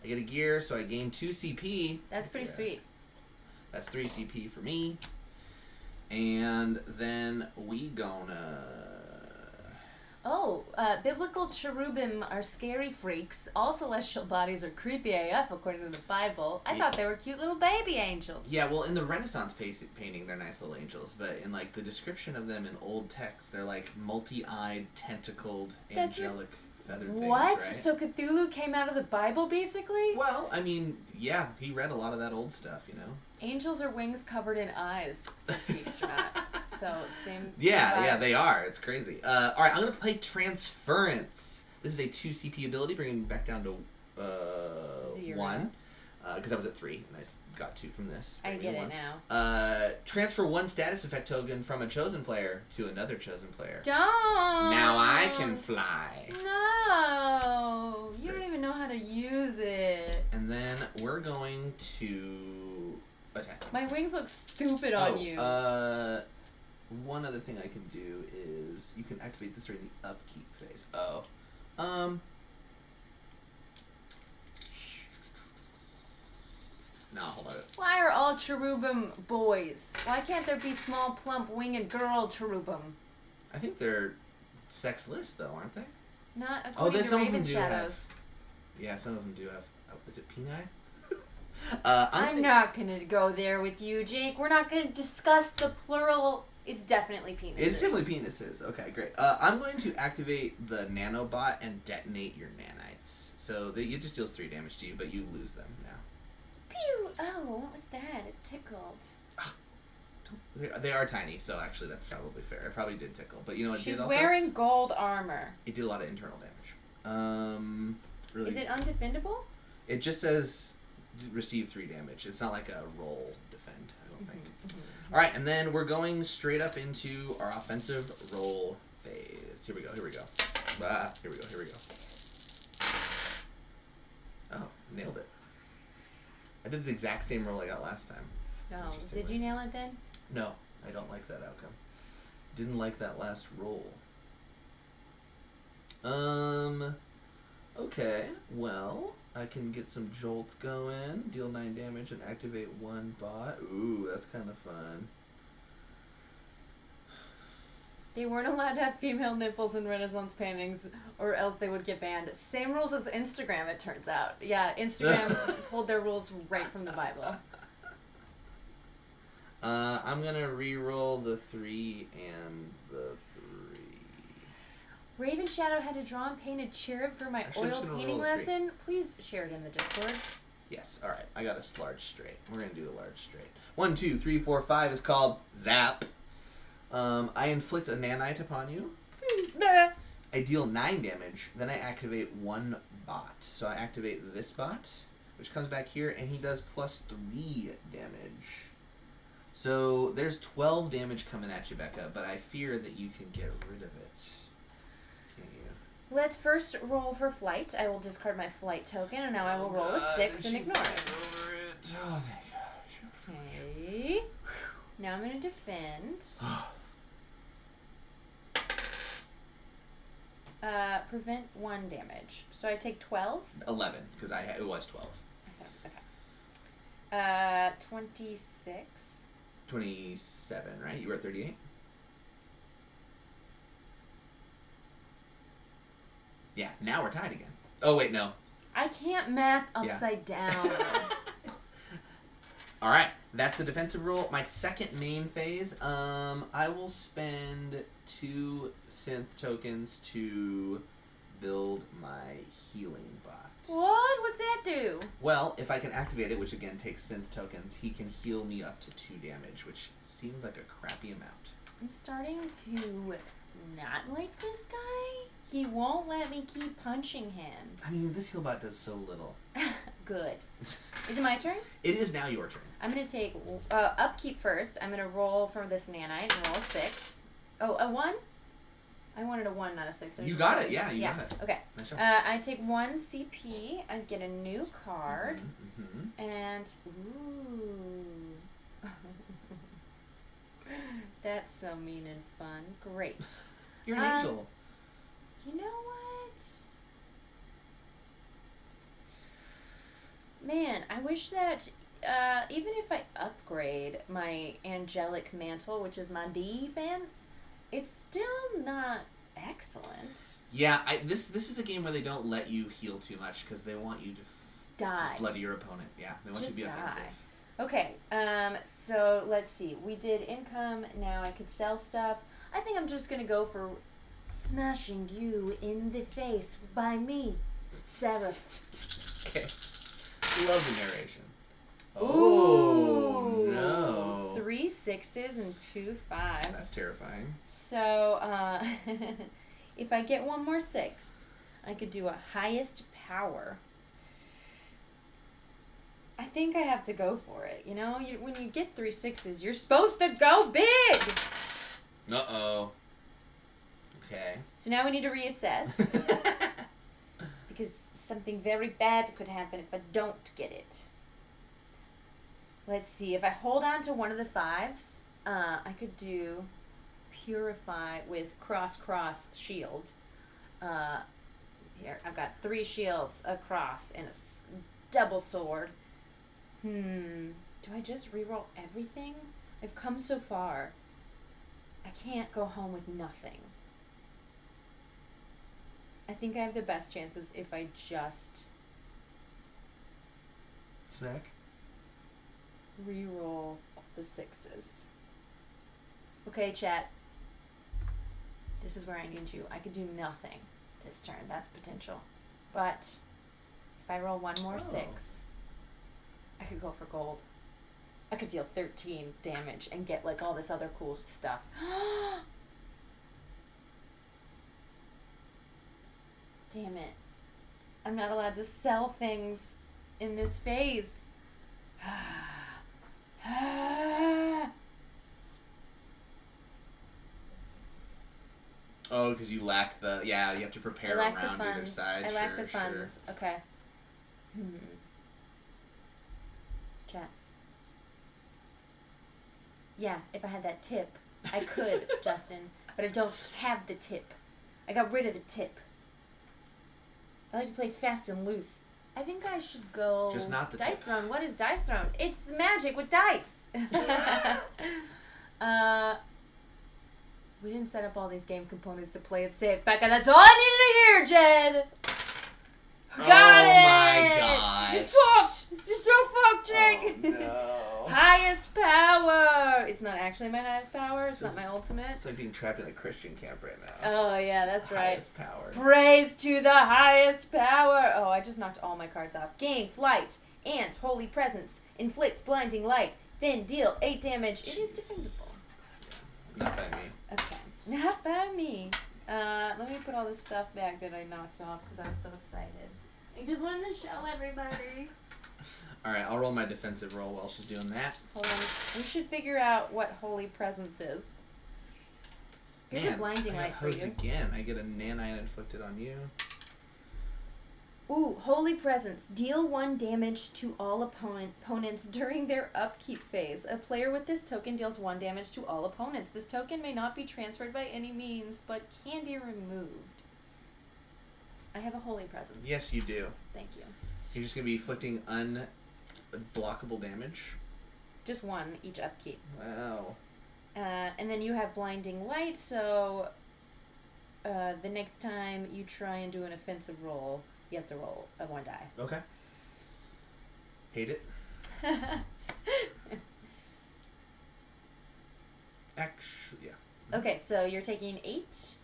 I get a gear, so I gain 2 CP. That's pretty sweet. That's 3 CP for me. And then we gonna... Oh, biblical cherubim are scary freaks. All celestial bodies are creepy AF, according to the Bible. I thought they were cute little baby angels. Yeah, well, in the Renaissance painting, they're nice little angels. But in, like, the description of them in old text, they're, like, multi-eyed, tentacled, angelic feathered things, What? right? So Cthulhu came out of the Bible, basically? Well, I mean, yeah, he read a lot of that old stuff, you know? Angels are wings covered in eyes, says Geekstrat. So, same Yeah, they are. It's crazy. Alright, I'm going to play Transference. This is a 2 CP ability, bringing me back down to 1. Because I was at 3, and I got 2 from this. I get it now. Transfer 1 status effect token from a chosen player to another chosen player. Don't! Now I can fly. No! You don't even know how to use it. And then we're going to attack. My wings look stupid on you. One other thing I can do is you can activate this during the upkeep phase. No, hold on. Why are all cherubim boys? Why can't there be small, plump, winged girl cherubim? I think they're sexless, though, aren't they? Not according to some of Raven them do Shadows. Yeah, some of them do have. Oh, is it peni? I'm not going to go there with you, Jake. We're not going to discuss the plural. It's definitely penises. It's definitely penises. Okay, great. I'm going to activate the nanobot and detonate your nanites. So it just deals 3 damage to you, but you lose them now. Pew! Oh, what was that? It tickled. They are tiny, so actually that's probably fair. It probably did tickle, but you know what? She's wearing gold armor. It did a lot of internal damage. Really. Is it undefendable? It just says receive 3 damage. It's not like a roll defend, I don't think. All right, and then we're going straight up into our offensive roll phase. Here we go. Here we go. Here we go. Oh, nailed it. I did the exact same roll I got last time. No. Did you nail it then? No, I don't like that outcome. Didn't like that last roll. Okay, well, I can get some jolts going, deal 9 damage, and activate 1 bot. Ooh, that's kind of fun. They weren't allowed to have female nipples in Renaissance paintings, or else they would get banned. Same rules as Instagram, it turns out. Yeah, Instagram pulled their rules right from the Bible. I'm gonna re-roll the 3 and the 3. Raven Shadow had to draw and paint a cherub for my Actually, I'm just oil gonna painting roll a 3. lesson. Please share it in the Discord. Yes, alright. I got a large straight. We're going to do a large straight. 1, 2, 3, 4, 5 is called Zap. I inflict a nanite upon you. I deal 9 damage. Then I activate 1 bot. So I activate this bot, which comes back here, and he does plus 3 damage. So there's 12 damage coming at you, Becca, but I fear that you can get rid of it. Can you? Let's first roll for flight. I will discard my flight token, and now I will roll a 6 and ignore it. Over it. Oh, thank gosh. Okay. Now I'm going to defend. Prevent 1 damage. So I take 12? 11, because it was 12. Okay. 26. 27, right? You were at 38? Yeah, now we're tied again. Oh, wait, no. I can't math upside down. All right, that's the defensive rule. My second main phase, I will spend 2 synth tokens to build my healing bot. What? What's that do? Well, if I can activate it, which again takes synth tokens, he can heal me up to 2 damage, which seems like a crappy amount. I'm starting to not like this guy. He won't let me keep punching him. I mean, this heal bot does so little. Good. Is it my turn? It is now your turn. I'm going to take upkeep first. I'm going to roll for this nanite and roll a 6. Oh, a 1? I wanted a 1, not a 6. You got it. Yeah, you got it. Okay. Nice I take 1 CP. I get a new card. And, ooh. That's so mean and fun. Great. You're an angel. You know what? Man, I wish that even if I upgrade my angelic mantle, which is my defense, it's still not excellent. Yeah, this is a game where they don't let you heal too much because they want you to die. Just bloody your opponent. Yeah, they want you to be offensive. Okay, so let's see. We did income. Now I could sell stuff. I think I'm just gonna go for smashing you in the face by me, Seraph. Okay. Love the narration. Oh, no. 3 6s and 2 5s. That's terrifying. So, if I get 1 more 6, I could do a highest power. I think I have to go for it. You know, when you get 3 6s, you're supposed to go big. Uh-oh. Okay. So now we need to reassess. Because something very bad could happen if I don't get it. Let's see. If I hold on to one of the 5s, I could do Purify with cross shield. Here, I've got 3 shields, a cross, and a double sword. Do I just reroll everything? I've come so far. I can't go home with nothing. I think I have the best chances if I just snack. Reroll the 6s. Okay, chat. This is where I need you. I could do nothing this turn. That's potential. But if I roll 1 more 6, I could go for gold. I could deal 13 damage and get like all this other cool stuff. Damn it. I'm not allowed to sell things in this phase. Oh, because you lack the... Yeah, you have to prepare around either side. I lack the funds. Okay. Chat. Yeah, if I had that tip, I could, Justin. But I don't have the tip. I got rid of the tip. I like to play fast and loose. I think I should go... Just not the Dice tip. Throne. What is Dice Throne? It's magic with dice. We didn't set up all these game components to play it safe, Becca. That's all I needed to hear, Jed. Got it. Oh my gosh. You're fucked. You're so joke trick. Oh, no. Highest power. It's not actually my highest power. It's not my ultimate. It's like being trapped in a Christian camp right now. Oh, yeah, that's right. Highest power. Praise to the highest power. Oh, I just knocked all my cards off. Gain flight and holy presence. Inflict blinding light. Then deal 8 damage. It is defendable. Yeah. Not by me. Okay. Not by me. Let me put all this stuff back that I knocked off because I was so excited. I just wanted to show everybody. Alright, I'll roll my defensive roll while she's doing that. Hold on. We should figure out what holy presence is. Here's a blinding light for you. Again. I get a nanite inflicted on you. Ooh, holy presence. Deal 1 damage to all opponents during their upkeep phase. A player with this token deals 1 damage to all opponents. This token may not be transferred by any means, but can be removed. I have a holy presence. Yes, you do. Thank you. You're just going to be inflicting unblockable damage? Just 1 each upkeep. Wow. And then you have blinding light, so the next time you try and do an offensive roll, you have to roll a 1 die. Okay. Hate it. Actually, yeah. Okay, so you're taking 8?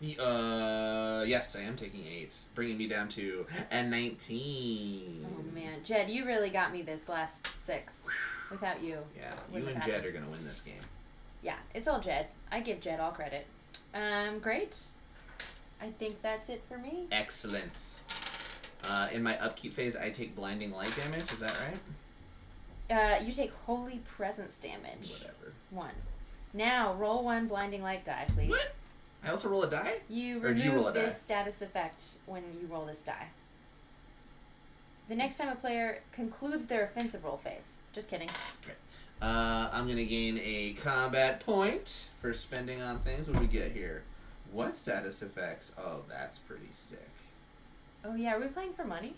Yes, I am taking 8. Bringing me down to a 19. Oh, man. Jed, you really got me this last 6. Without you. Yeah, you and Jed are going to win this game. Yeah, it's all Jed. I give Jed all credit. Great. I think that's it for me. Excellent. In my upkeep phase, I take blinding light damage. Is that right? You take holy presence damage. Whatever. 1. Now, roll 1 blinding light die, please. What? I also roll a die? You Or do you roll remove a die? this status effect when you roll this die. The next time a player concludes their offensive roll phase. Just kidding. Okay. I'm going to gain a combat point for spending on things. What do we get here? What status effects? Oh, that's pretty sick. Oh yeah, are we playing for money?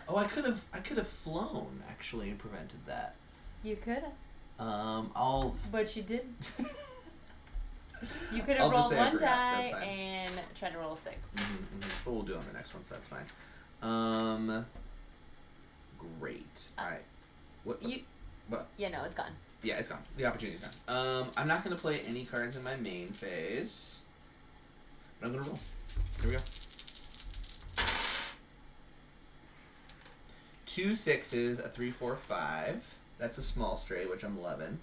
Oh, I could have flown actually and prevented that. You could. I'll. But you didn't. You could I'll have just rolled say I 1 forgot. die That's fine. and tried to roll a 6. But we'll do it on the next one, so that's fine. Great. All right. What? Yeah, no, it's gone. Yeah, it's gone. The opportunity's gone. I'm not gonna play any cards in my main phase. But I'm gonna roll. Here we go. 2 6s, a 3 4 5. That's a small stray, which I'm loving.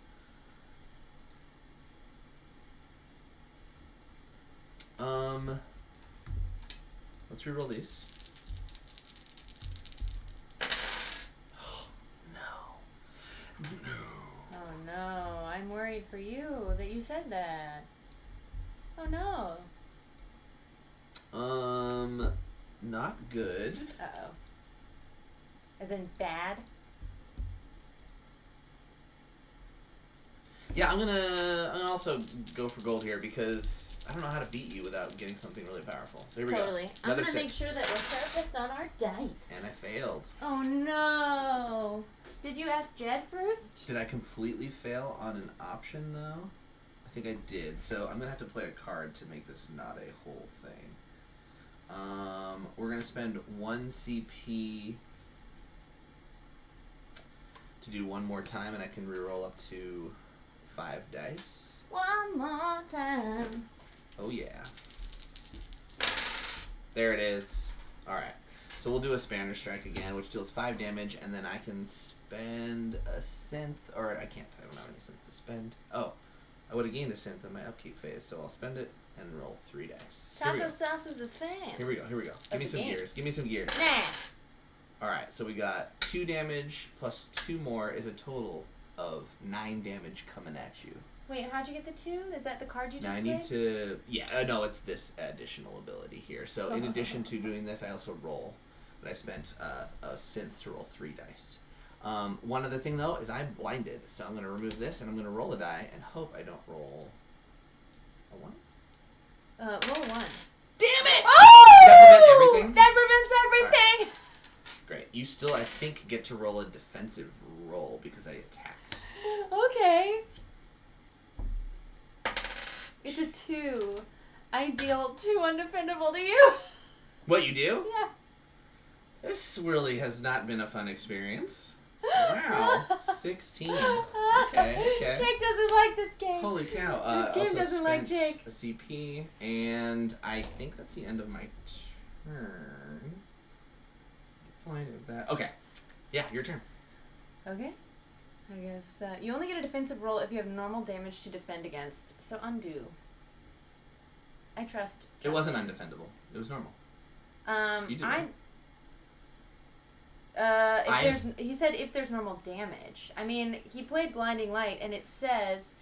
Let's reroll these. Oh no. Oh no, I'm worried for you that you said that. Oh no. Not good. Uh-oh. As in bad? Yeah, I'm gonna also go for gold here because I don't know how to beat you without getting something really powerful. So here we go. Totally. I'm gonna make sure that we're focused on our dice. And I failed. Oh no. Did you ask Jed first? Did I completely fail on an option though? I think I did. So I'm gonna have to play a card to make this not a whole thing. We're gonna spend 1 CP to do 1 more time, and I can reroll up to 5 dice. 1 more time. Oh yeah. There it is. Alright. So we'll do a Spanner Strike again, which deals 5 damage, and then I can spend a synth, or I can't, I don't have any synth to spend. Oh, I would have gained a synth in my upkeep phase, so I'll spend it and roll 3 dice. Taco sauce is a fan. Here we go. Give me some gears. Give me some gears. Nah. Alright, so we got 2 damage plus 2 more is a total of 9 damage coming at you. Wait, how'd you get the 2? Is that the card you just Now I played? need to, yeah, no, it's this additional ability here. So in addition to doing this, I also roll, but I spent a synth to roll 3 dice. One other thing though is I'm blinded, so I'm going to remove this and I'm going to roll a die and hope I don't roll a 1. Roll 1. Damn it! Oh! Does that prevent everything? That prevents everything! Right. Great. You still, I think, get to roll a defensive roll because I attacked. Okay. It's a 2. I deal 2 undefendable to you. What, you do? Yeah. This really has not been a fun experience. Wow, 16. Okay. Jake doesn't like this game. Holy cow. This game doesn't like Jake. A CP, and I think that's the end of my turn. Flying of that. Okay. Yeah, your turn. Okay. I guess you only get a defensive roll if you have normal damage to defend against, so undo. I trust. It wasn't undefendable. It was normal. You did he said if there's normal damage. I mean, he played Blinding Light, and it says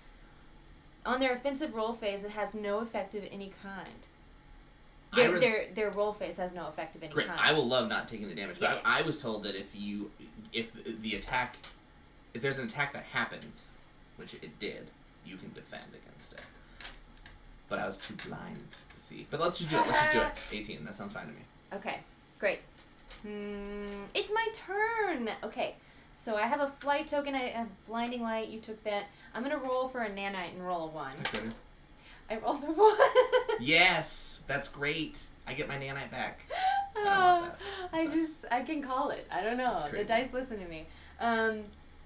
on their offensive roll phase it has no effect of any kind. Their roll phase has no effect of any kind. I will love not taking the damage, but I was told that if there's an attack that happens, which it did, you can defend against it. But I was too blind to see. But let's just do it. 18. That sounds fine to me. Okay, great. It's my turn. Okay, so I have a flight token. I have Blinding Light. You took that. I'm gonna roll for a nanite and roll a 1. I rolled a 1. Yes, that's great. I get my nanite back. I don't want that. I can call it. I don't know. The dice listen to me.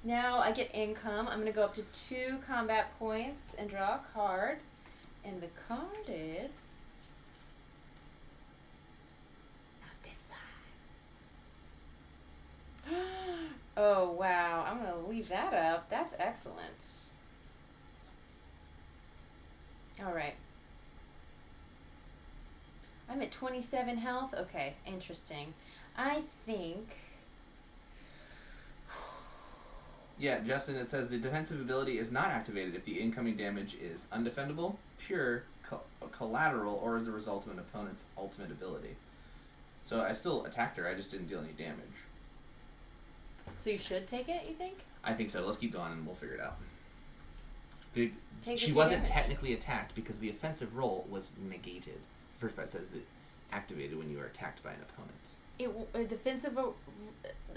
Now I get income. I'm gonna go up to 2 combat points and draw a card. And the card is not this time. Oh wow, I'm gonna leave that up. That's excellent. Alright. I'm at 27 health. Okay, interesting. I think... Yeah, Justin, it says the defensive ability is not activated if the incoming damage is undefendable, pure, collateral, or as a result of an opponent's ultimate ability. So I still attacked her, I just didn't deal any damage. So you should take it, you think? I think so. Let's keep going and we'll figure it out. She wasn't technically attacked because the offensive roll was negated. The first part says that activated when you are attacked by an opponent. The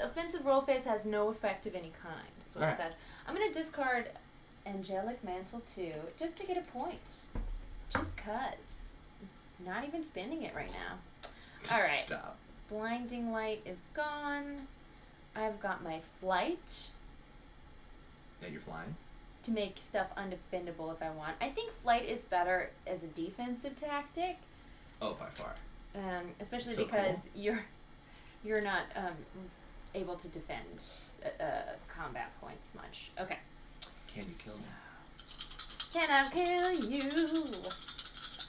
offensive roll phase has no effect of any kind, is what it says. I'm going to discard Angelic Mantle 2 just to get a point. Just 'cause. Not even spending it right now. Alright. Stop. Blinding Light is gone. I've got my flight. Yeah, you're flying? To make stuff undefendable if I want. I think flight is better as a defensive tactic. Oh, by far. Especially so because cool. you're not able to defend combat points much. Okay. Can you kill me? Can I kill you?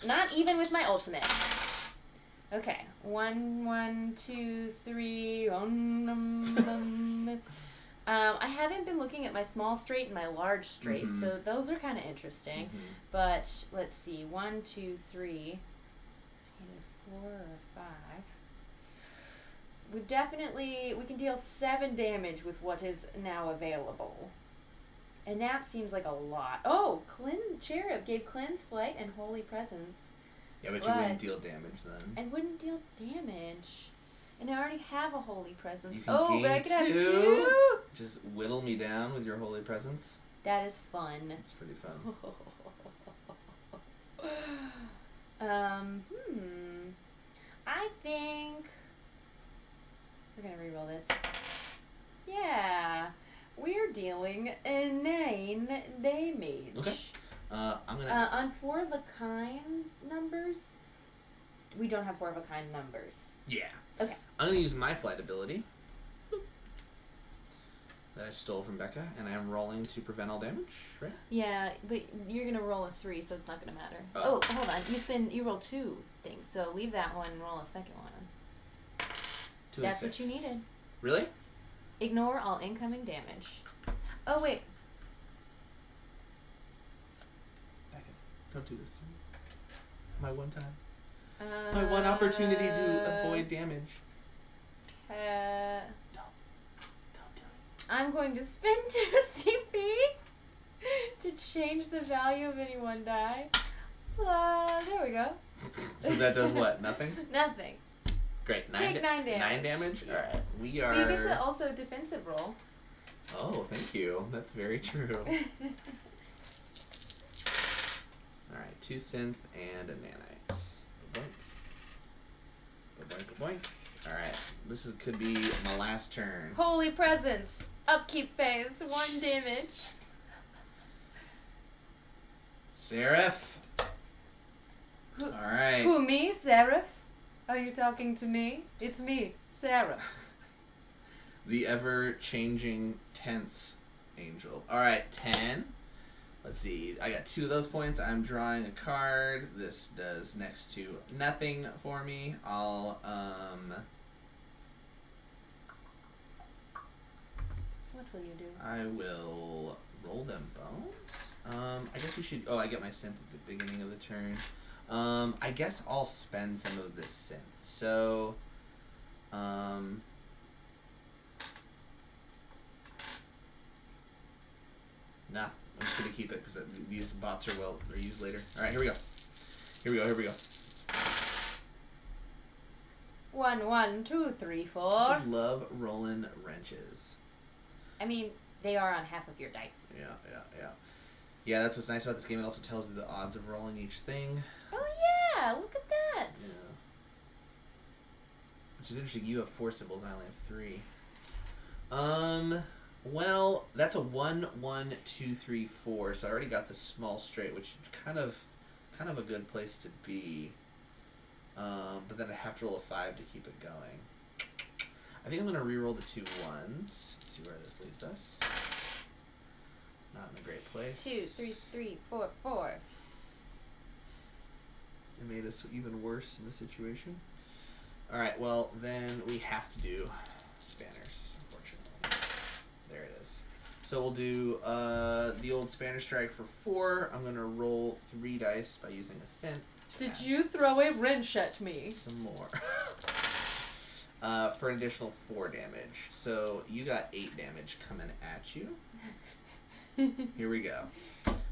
Not even with my ultimate. Okay. 1, 2, 3. I haven't been looking at my small straight and my large straight, so those are kind of interesting. But let's see. 1, 2, 3. Either 4 or 5. We can deal 7 damage with what is now available. And that seems like a lot. Oh, Cherub gave Cleanse, Flight, and Holy Presence. Yeah, but you wouldn't deal damage then. I wouldn't deal damage. And I already have a Holy Presence. You can gain but I could have 2. 2? Just whittle me down with your Holy Presence. That is fun. It's pretty fun. I think we're gonna reroll this. Yeah, we're dealing 9 damage. Okay. I'm gonna. On 4 of a kind numbers, we don't have 4 of a kind numbers. Yeah. Okay. I'm gonna use my flight ability that I stole from Becca, and I am rolling to prevent all damage, right? Yeah, but you're gonna roll a 3, so it's not gonna matter. Oh, hold on. You roll 2 things, so leave that one and roll a second one. 2 That's and 6. what you needed. Really? Ignore all incoming damage. Oh wait. Becca, don't do this to me. My one time. My one opportunity to avoid damage. Don't do it. I'm going to spend 2 CP to change the value of any one die. There we go. So that does what? Nothing? Nothing. Great. Take 9 damage. 9 damage? Yeah. Alright. We are... You get to also defensive roll. Oh, thank you. That's very true. Alright, 2 synth and a nanite. Boink. Boink, boink. Alright, could be my last turn. Holy Presence. Upkeep phase. 1 damage. Seraph. Alright. Who, me? Seraph? Are you talking to me? It's me, Seraph. The ever-changing tense angel. Alright, 10. Let's see. I got 2 of those points. I'm drawing a card. This does next to nothing for me. I'll, What will you do? I will roll them bones. I guess we should... Oh, I get my synth at the beginning of the turn. I guess I'll spend some of this synth. So, nah, I'm just gonna keep it because these bots are used later. All right, here we go. Here we go. 1, 1, 2, 3, 4. I just love rolling wrenches. I mean, they are on half of your dice. Yeah. Yeah, that's what's nice about this game. It also tells you the odds of rolling each thing. Oh yeah, look at that. Yeah. Which is interesting. You have 4 symbols, I only have 3. Well, that's a 1, 1, 2, 3, 4. So I already got the small straight, which is kind of a good place to be. But then I have to roll a 5 to keep it going. I think I'm gonna re-roll the 2 1s. Let's see where this leads us. Not in a great place. 2, 3, 3, 4, 4. It made us even worse in the situation. Alright, well, then we have to do Spanners, unfortunately. There it is. So we'll do the old Spanner Strike for 4. I'm going to roll 3 dice by using a synth. Did you throw a wrench at me? Some more. For an additional 4 damage. So you got 8 damage coming at you. Here we go.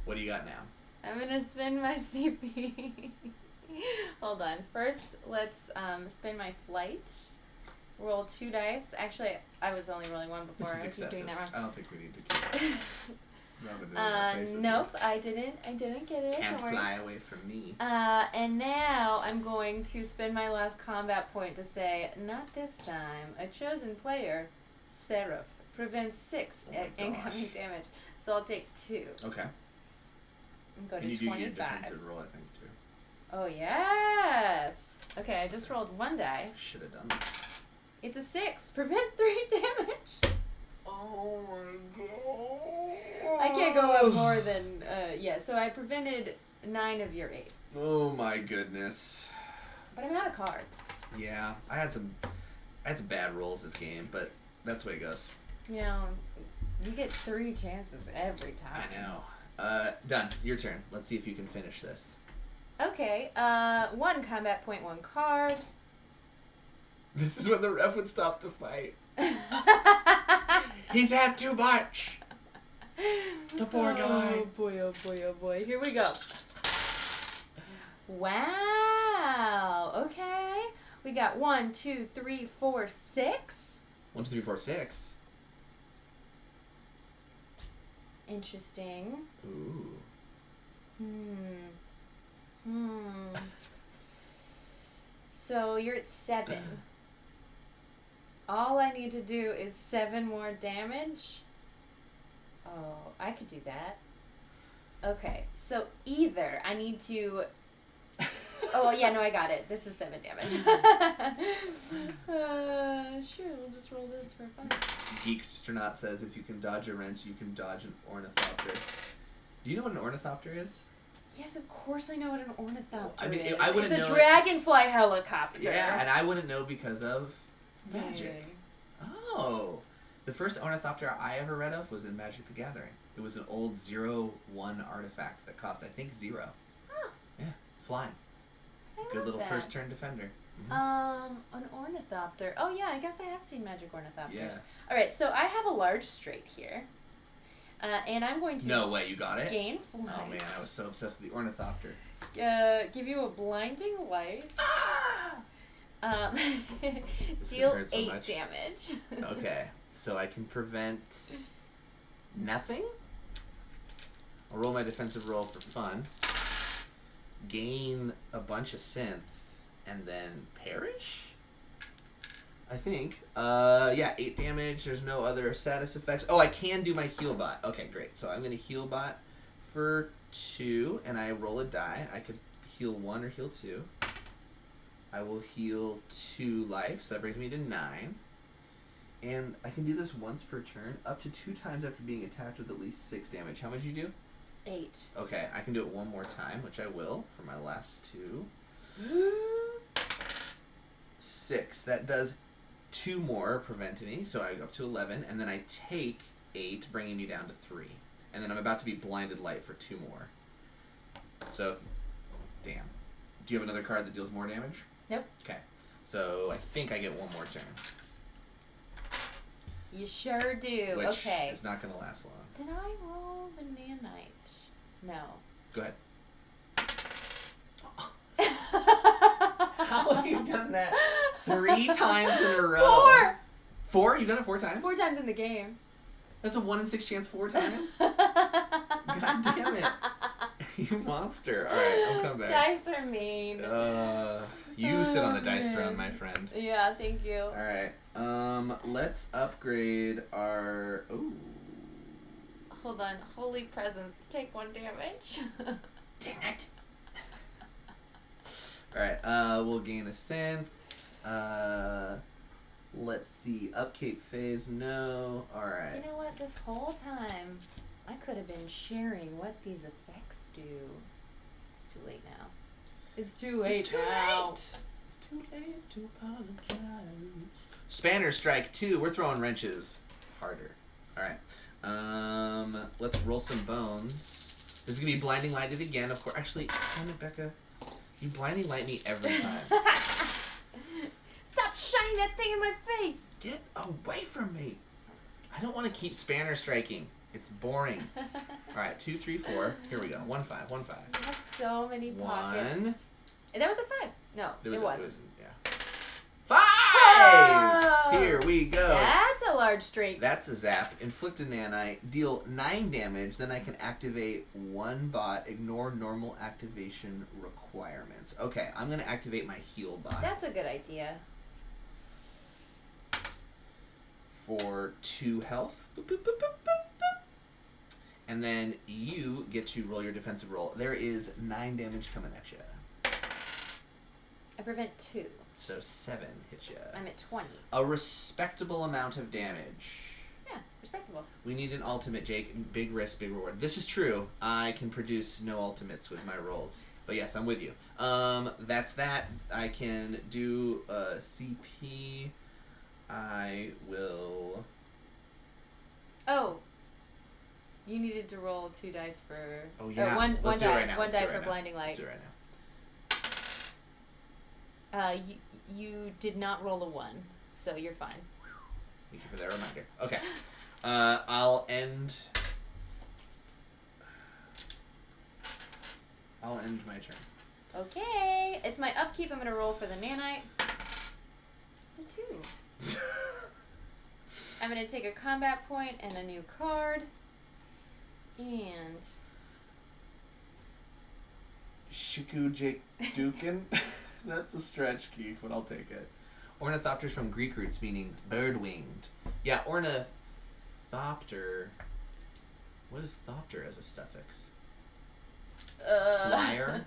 What do you got now? I'm gonna spin my CP. Hold on. First, let's spin my flight. Roll 2 dice. Actually, I was only rolling 1 before. This is I keep doing excessive. that wrong. I don't think we need to keep rubbing it in our faces nope, here. I didn't get it. Can't Don't worry. fly away from me. And now I'm going to spend my last combat point to say, not this time. A chosen player, Seraph, prevents 6 Oh my incoming gosh. damage. So I'll take 2 Okay. and go And to you do get a 25. defensive roll, I think, too. Oh, yes. Okay, I just rolled 1 die. Should have done this. It's a 6. Prevent 3 damage. Oh my god. I can't go up more than, so I prevented 9 of your 8. Oh my goodness. But I'm out of cards. Yeah, I had some bad rolls this game, but that's the way it goes. You know, you get 3 chances every time. I know. Done. Your turn. Let's see if you can finish this. Okay, 1 combat point, 1 card. This is when the ref would stop the fight. He's had too much. The poor guy. Oh boy, oh boy, oh boy. Here we go. Wow. Okay. We got 1, 2, 3, 4, 6. 1, 2, 3, 4, 6. Interesting. Ooh. So you're at 7. All I need to do is 7 more damage. Oh, I could do that. Okay, so either I need to... Oh, yeah, no, I got it. This is 7 damage. Sure, we'll just roll this for fun. Geekstronaut says if you can dodge a wrench, you can dodge an ornithopter. Do you know what an ornithopter is? Yes, of course I know what an ornithopter I mean, is. I wouldn't it's a know dragonfly helicopter. Yeah, and I wouldn't know because of magic. Dang. Oh. The first ornithopter I ever read of was in Magic the Gathering. It was an old 0/1 artifact that cost, I think, 0. Huh. Yeah, flying. I Good love little that. first turn defender. Mm-hmm. An ornithopter. Oh yeah, I guess I have seen magic ornithopters. Yeah. All right, so I have a large straight here, and I'm going to No way, you got it? gain flight. Oh man, I was so obsessed with the ornithopter. Give you a blinding light. This Deal hurt so 8 much. damage. Okay, so I can prevent nothing. I'll roll my defensive roll for fun. Gain a bunch of synth, and then perish? I think. Yeah, 8 damage. There's no other status effects. Oh, I can do my heal bot. Okay, great. So I'm going to heal bot for 2, and I roll a die. I could heal 1 or heal 2. I will heal 2 life, so that brings me to 9. And I can do this once per turn, up to 2 times after being attacked with at least 6 damage. How much you do? 8. Okay, I can do it one more time, which I will for my last 2. 6. That does 2 more prevent me, so I go up to 11, and then I take 8, bringing me down to 3. And then I'm about to be blinded light for 2 more. So, damn. Do you have another card that deals more damage? Nope. Okay. So I think I get 1 more turn. You sure do. Which okay. It's not going to last long. Did I roll the nanite? No. Go ahead. How have you done that 3 times in a row? 4! 4? You've done it 4 times? 4 times in the game. That's a 1 in 6 chance 4 times? God damn it. You monster. Alright, I'll come back. Dice are mean. You sit on the dice throne, my friend. Yeah, thank you. Alright. Let's upgrade our... Ooh. Hold on. Holy presence. Take 1 damage. Dang it. Alright, we'll gain a synth. Let's see. Upkeep phase, no. Alright. You know what? This whole time, I could have been sharing what these effects do. It's too late now. It's too late now. It's too late to apologize. Spanner strike 2. We're throwing wrenches harder. Alright. Let's roll some bones. This is going to be blinding lighted again, of course. Actually, damn it, Becca. You blinding light me every time. Stop shining that thing in my face. Get away from me. I don't want to keep spanner striking. It's boring. Alright, 2, 3, 4. Here we go. 1, 5, 1, 5. You have so many pockets. 1. That was a 5. No, it wasn't. Yeah. 5! Oh! Here we go. That's a large streak. That's a zap. Inflict a nanite. Deal 9 damage. Then I can activate 1 bot. Ignore normal activation requirements. Okay, I'm going to activate my heal bot. That's a good idea. For 2 health. Boop, boop, boop, boop, boop, boop. And then you get to roll your defensive roll. There is 9 damage coming at you. I prevent 2. So 7 hit you. I'm at 20. A respectable amount of damage. Yeah, respectable. We need an ultimate, Jake. Big risk, big reward. This is true. I can produce no ultimates with my rolls. But yes, I'm with you. That's that. I can do CP. I will... Oh. You needed to roll 2 dice for... Oh, yeah. One Let's do die. it right now. One Let's do die it for right now. blinding light. Let's do it right now. You did not roll a 1, so you're fine. Thank you for that reminder. Okay. I'll end my turn. Okay. It's my upkeep. I'm going to roll for the nanite. It's a 2. I'm going to take a combat point and a new card. And... Shiku Jake Dukin? That's a stretch, Keith, but I'll take it. Ornithopters from Greek roots, meaning bird-winged. Yeah, ornithopter. What is thopter as a suffix? Flyer.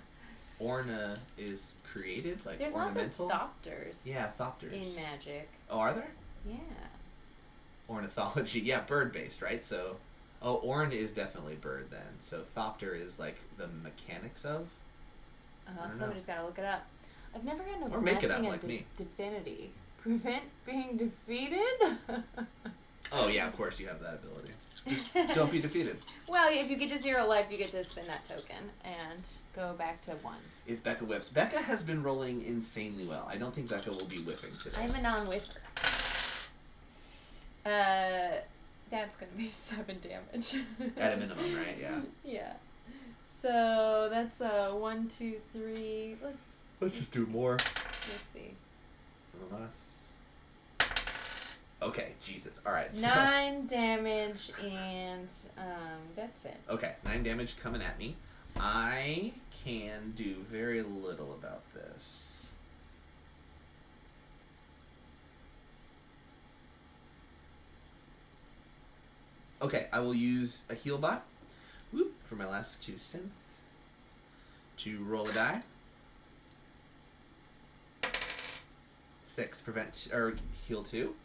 Orna is created, like there's ornamental. Lots of thopters. Yeah, thopters. In Magic. Oh, are there? Yeah. Ornithology. Yeah, bird-based, right? So, orn is definitely bird then. So thopter is like the mechanics of. Somebody's got to look it up. I've never gotten a or make it up blessing like me. Divinity. Prevent being defeated? Oh yeah, of course you have that ability. Just don't be defeated. Well, if you get to 0 life, you get to spend that token and go back to 1. If Becca whiffs. Becca has been rolling insanely well. I don't think Becca will be whiffing today. I'm a non-whiffer. That's going to be 7 damage. At a minimum, right? Yeah. Yeah. So that's 1, 2, 3. Let's just do more. Let's see. Unless. Okay, Jesus. All right. 9 damage and that's it. Okay, 9 damage coming at me. I can do very little about this. Okay, I will use a heal bot. Whoop, for my last 2 synth. To roll a die. 6, prevent, or heal 2.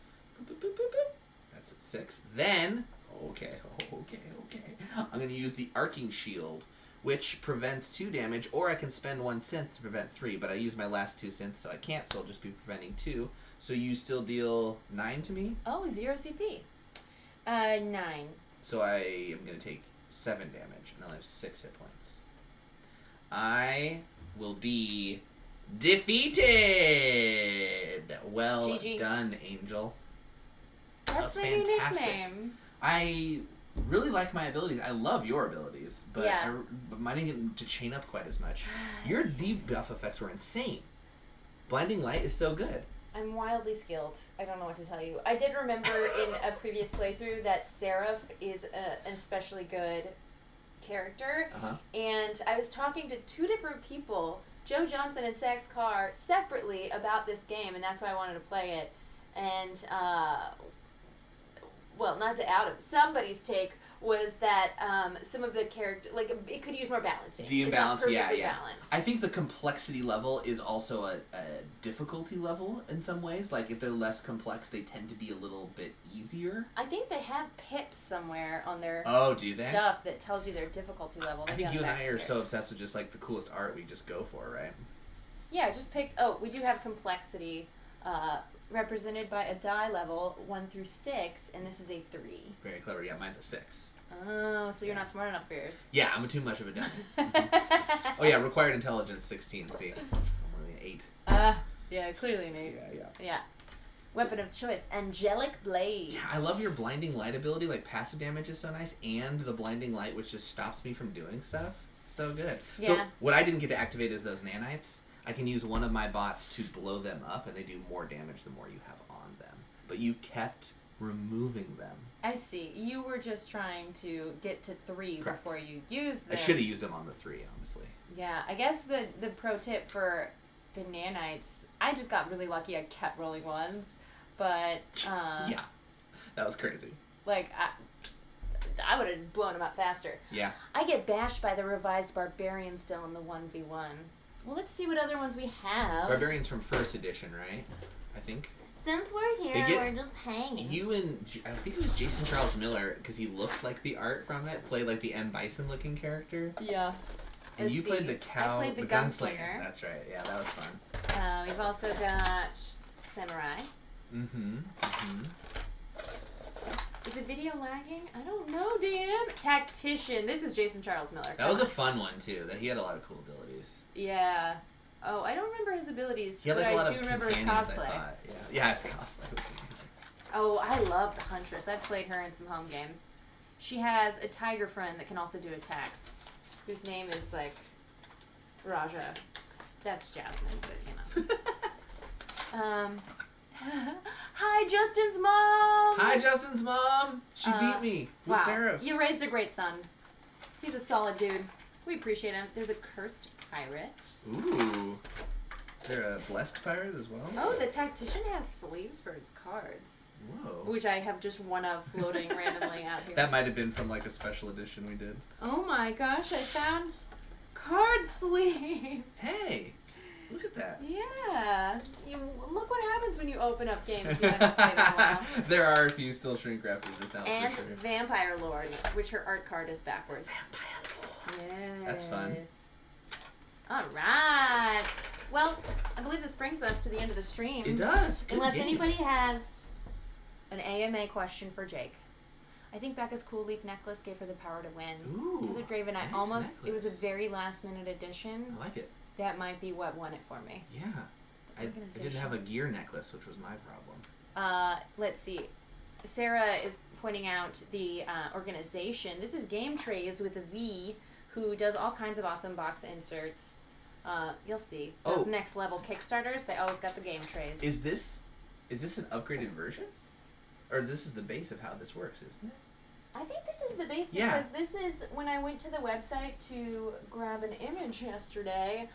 Boop, boop, boop, boop, boop. That's at 6. Then, okay. I'm going to use the Arcing Shield, which prevents 2 damage, or I can spend 1 synth to prevent 3, but I use my last 2 synths, so I can't, so I'll just be preventing 2. So you still deal 9 to me? Oh, 0 CP. 9. So I am going to take 7 damage, and I'll have 6 hit points. I will be defeated! Well GG. done, Angel. That's my fantastic. new nickname. I really like my abilities. I love your abilities, but Yeah. but mine didn't get to chain up quite as much. Your debuff effects were insane. Blinding Light is so good. I'm wildly skilled. I don't know what to tell you. I did remember in a previous playthrough that Seraph is an especially good character. Uh-huh. And I was talking to 2 different people, Joe Johnson and Sax Carr, separately about this game, and that's why I wanted to play it. And, well, not to out him, somebody's take was that some of the character, like, it could use more balancing. The imbalance, it's not yeah. perfectly balanced. I think the complexity level is also a difficulty level in some ways. Like, if they're less complex, they tend to be a little bit easier. I think they have pips somewhere on their Do they? stuff that tells you their difficulty level. I Maybe think on you the and back I are here. so obsessed with just, like, the coolest art we just go for, right? Yeah, I just picked... Oh, we do have complexity represented by a die level 1 through 6, and this is a 3. Very clever. Yeah, mine's a 6. Oh, so you're not smart enough for yours. Yeah, I'm too much of a dummy. Oh, yeah, required intelligence, 16. See, I'm only an 8. Yeah, clearly an 8. Yeah. Yeah. Weapon of choice, Angelic Blade. Yeah, I love your Blinding Light ability. Like, passive damage is so nice, and the Blinding Light, which just stops me from doing stuff. So good. Yeah. So, what I didn't get to activate is those nanites. I can use one of my bots to blow them up, and they do more damage the more you have on them. But you kept removing them. I see. You were just trying to get to 3 Correct. before you used them. I should have used them on the 3, honestly. Yeah, I guess the pro tip for the nanites, I just got really lucky. I kept rolling 1s, but Yeah, that was crazy. like I would have blown them up faster. Yeah. I get bashed by the revised barbarian still in the 1v1. Well, let's see what other ones we have. Barbarians from 1st edition, right? I think. Since we're here, we're just hanging. You and I think it was Jason Charles Miller, because he looked like the art from it, played like the M. Bison looking character. Yeah. And you played the cow. I played the gunslinger. That's right. Yeah, that was fun. We've also got Samurai. Is the video lagging? I don't know, Dan. Tactician. This is Jason Charles Miller. That was a fun one too. That he had a lot of cool abilities. Yeah. Oh, I don't remember his abilities, He had but like a lot I of do remember his companions, cosplay. I thought. Yeah, his cosplay was amazing. Oh, I love the Huntress. I've played her in some home games. She has a tiger friend that can also do attacks, whose name is like Raja. That's Jasmine, but you know. Hi, Justin's mom. Hi, Justin's mom. She beat me with Wow, Seraph. you raised a great son. He's a solid dude. We appreciate him. There's a cursed pirate. Ooh. Is there a blessed pirate as well? Oh, the tactician has sleeves for his cards. Whoa. Which I have just one of floating randomly out here. That might have been from like a special edition we did. Oh my gosh, I found card sleeves. Hey, look at that. Yeah. Look what happens when you open up games you haven't played in a while. There are a few still shrink wrapped in this house And for sure. Vampire Lord, which her art card is backwards. Vampire Lord. Yes. That's fun. Alright. Well, I believe this brings us to the end of the stream. It does. Good Unless game. anybody has an AMA question for Jake. I think Becca's Cool Leaf necklace gave her the power to win. Ooh, To the Grave, and I nice almost, it was a necklace. very last minute addition. I like it. That might be what won it for me. Yeah. I didn't have a gear necklace, which was my problem. Let's see. Sarah is pointing out the organization. This is Game Trays with a Z, who does all kinds of awesome box inserts. You'll see. Those next level Kickstarters, they always got the Game Trays. Is this an upgraded version? Or this is the base of how this works, isn't it? I think this is the base Yeah. because this is when I went to the website to grab an image yesterday.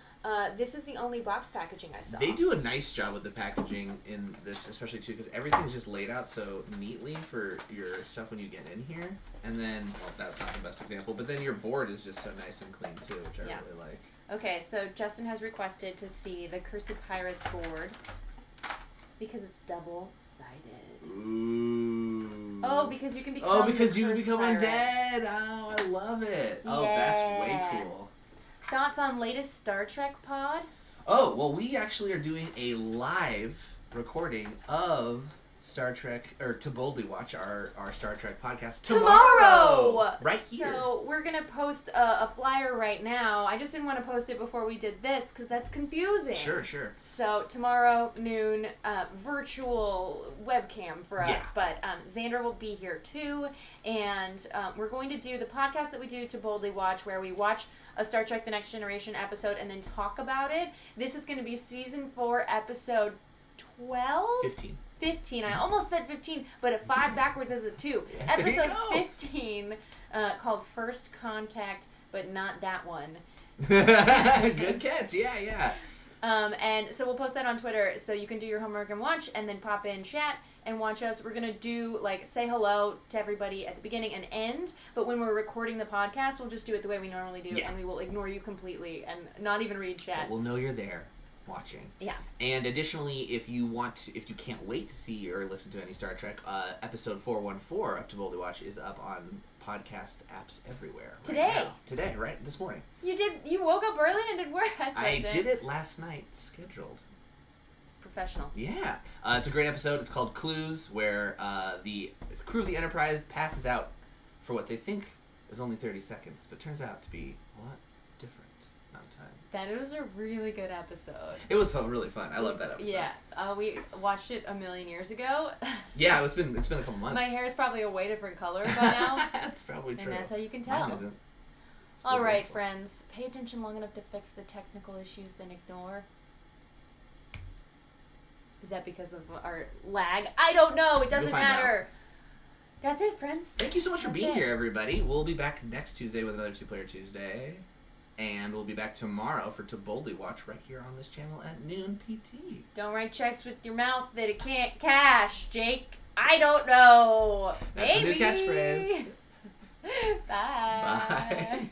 This is the only box packaging I saw. They do a nice job with the packaging in this, especially too, because everything's just laid out so neatly for your stuff when you get in here. And then, well, that's not the best example, but then your board is just so nice and clean too, which I really like. Okay, so Justin has requested to see the Cursed Pirates board because it's double-sided. Ooh. Oh, because you can become undead. Oh, I love it. Oh, that's way cool. Thoughts on latest Star Trek pod? Oh, well, we actually are doing a live recording of Star Trek, or To Boldly Watch, our Star Trek podcast tomorrow! Right here. So we're going to post a flyer right now. I just didn't want to post it before we did this because that's confusing. Sure. So tomorrow noon, virtual webcam for us. But Xander will be here too. And we're going to do the podcast that we do To Boldly Watch, where we watch a Star Trek The Next Generation episode and then talk about it. This is going to be season 4, episode 12? 15. I almost said 15, but a 5 backwards is a 2. Yeah, episode 15 called First Contact, but not that one. Good catch. Yeah. And so we'll post that on Twitter so you can do your homework and watch and then pop in chat and watch us. We're going to do, say hello to everybody at the beginning and end, but when we're recording the podcast, we'll just do it the way we normally do, and we will ignore you completely and not even read chat. But we'll know you're there watching. Yeah. And additionally, if you can't wait to see or listen to any Star Trek, episode 414 of To Boldly Watch is up on podcast apps everywhere. Today, right? This morning. You woke up early and did work? I did it last night, scheduled. Professional. Yeah. It's a great episode. It's called Clues, where the crew of the Enterprise passes out for what they think is only 30 seconds, but turns out to be a lot different amount of time. That was a really good episode. It was really fun. I love that episode. Yeah. We watched it a million years ago. Yeah, it's been a couple months. My hair is probably a way different color by now. That's probably true. And that's how you can tell. Mine isn't. All right, friends. Pay attention long enough to fix the technical issues, then ignore. Is that because of our lag? I don't know. It doesn't matter. That's it, friends. Thank you so much for being here, everybody. We'll be back next Tuesday with another 2-Player Tuesday. And we'll be back tomorrow for To Boldly Watch right here on this channel at noon PT. Don't write checks with your mouth that it can't cash, Jake. I don't know. That's the new catchphrase. Bye. Bye.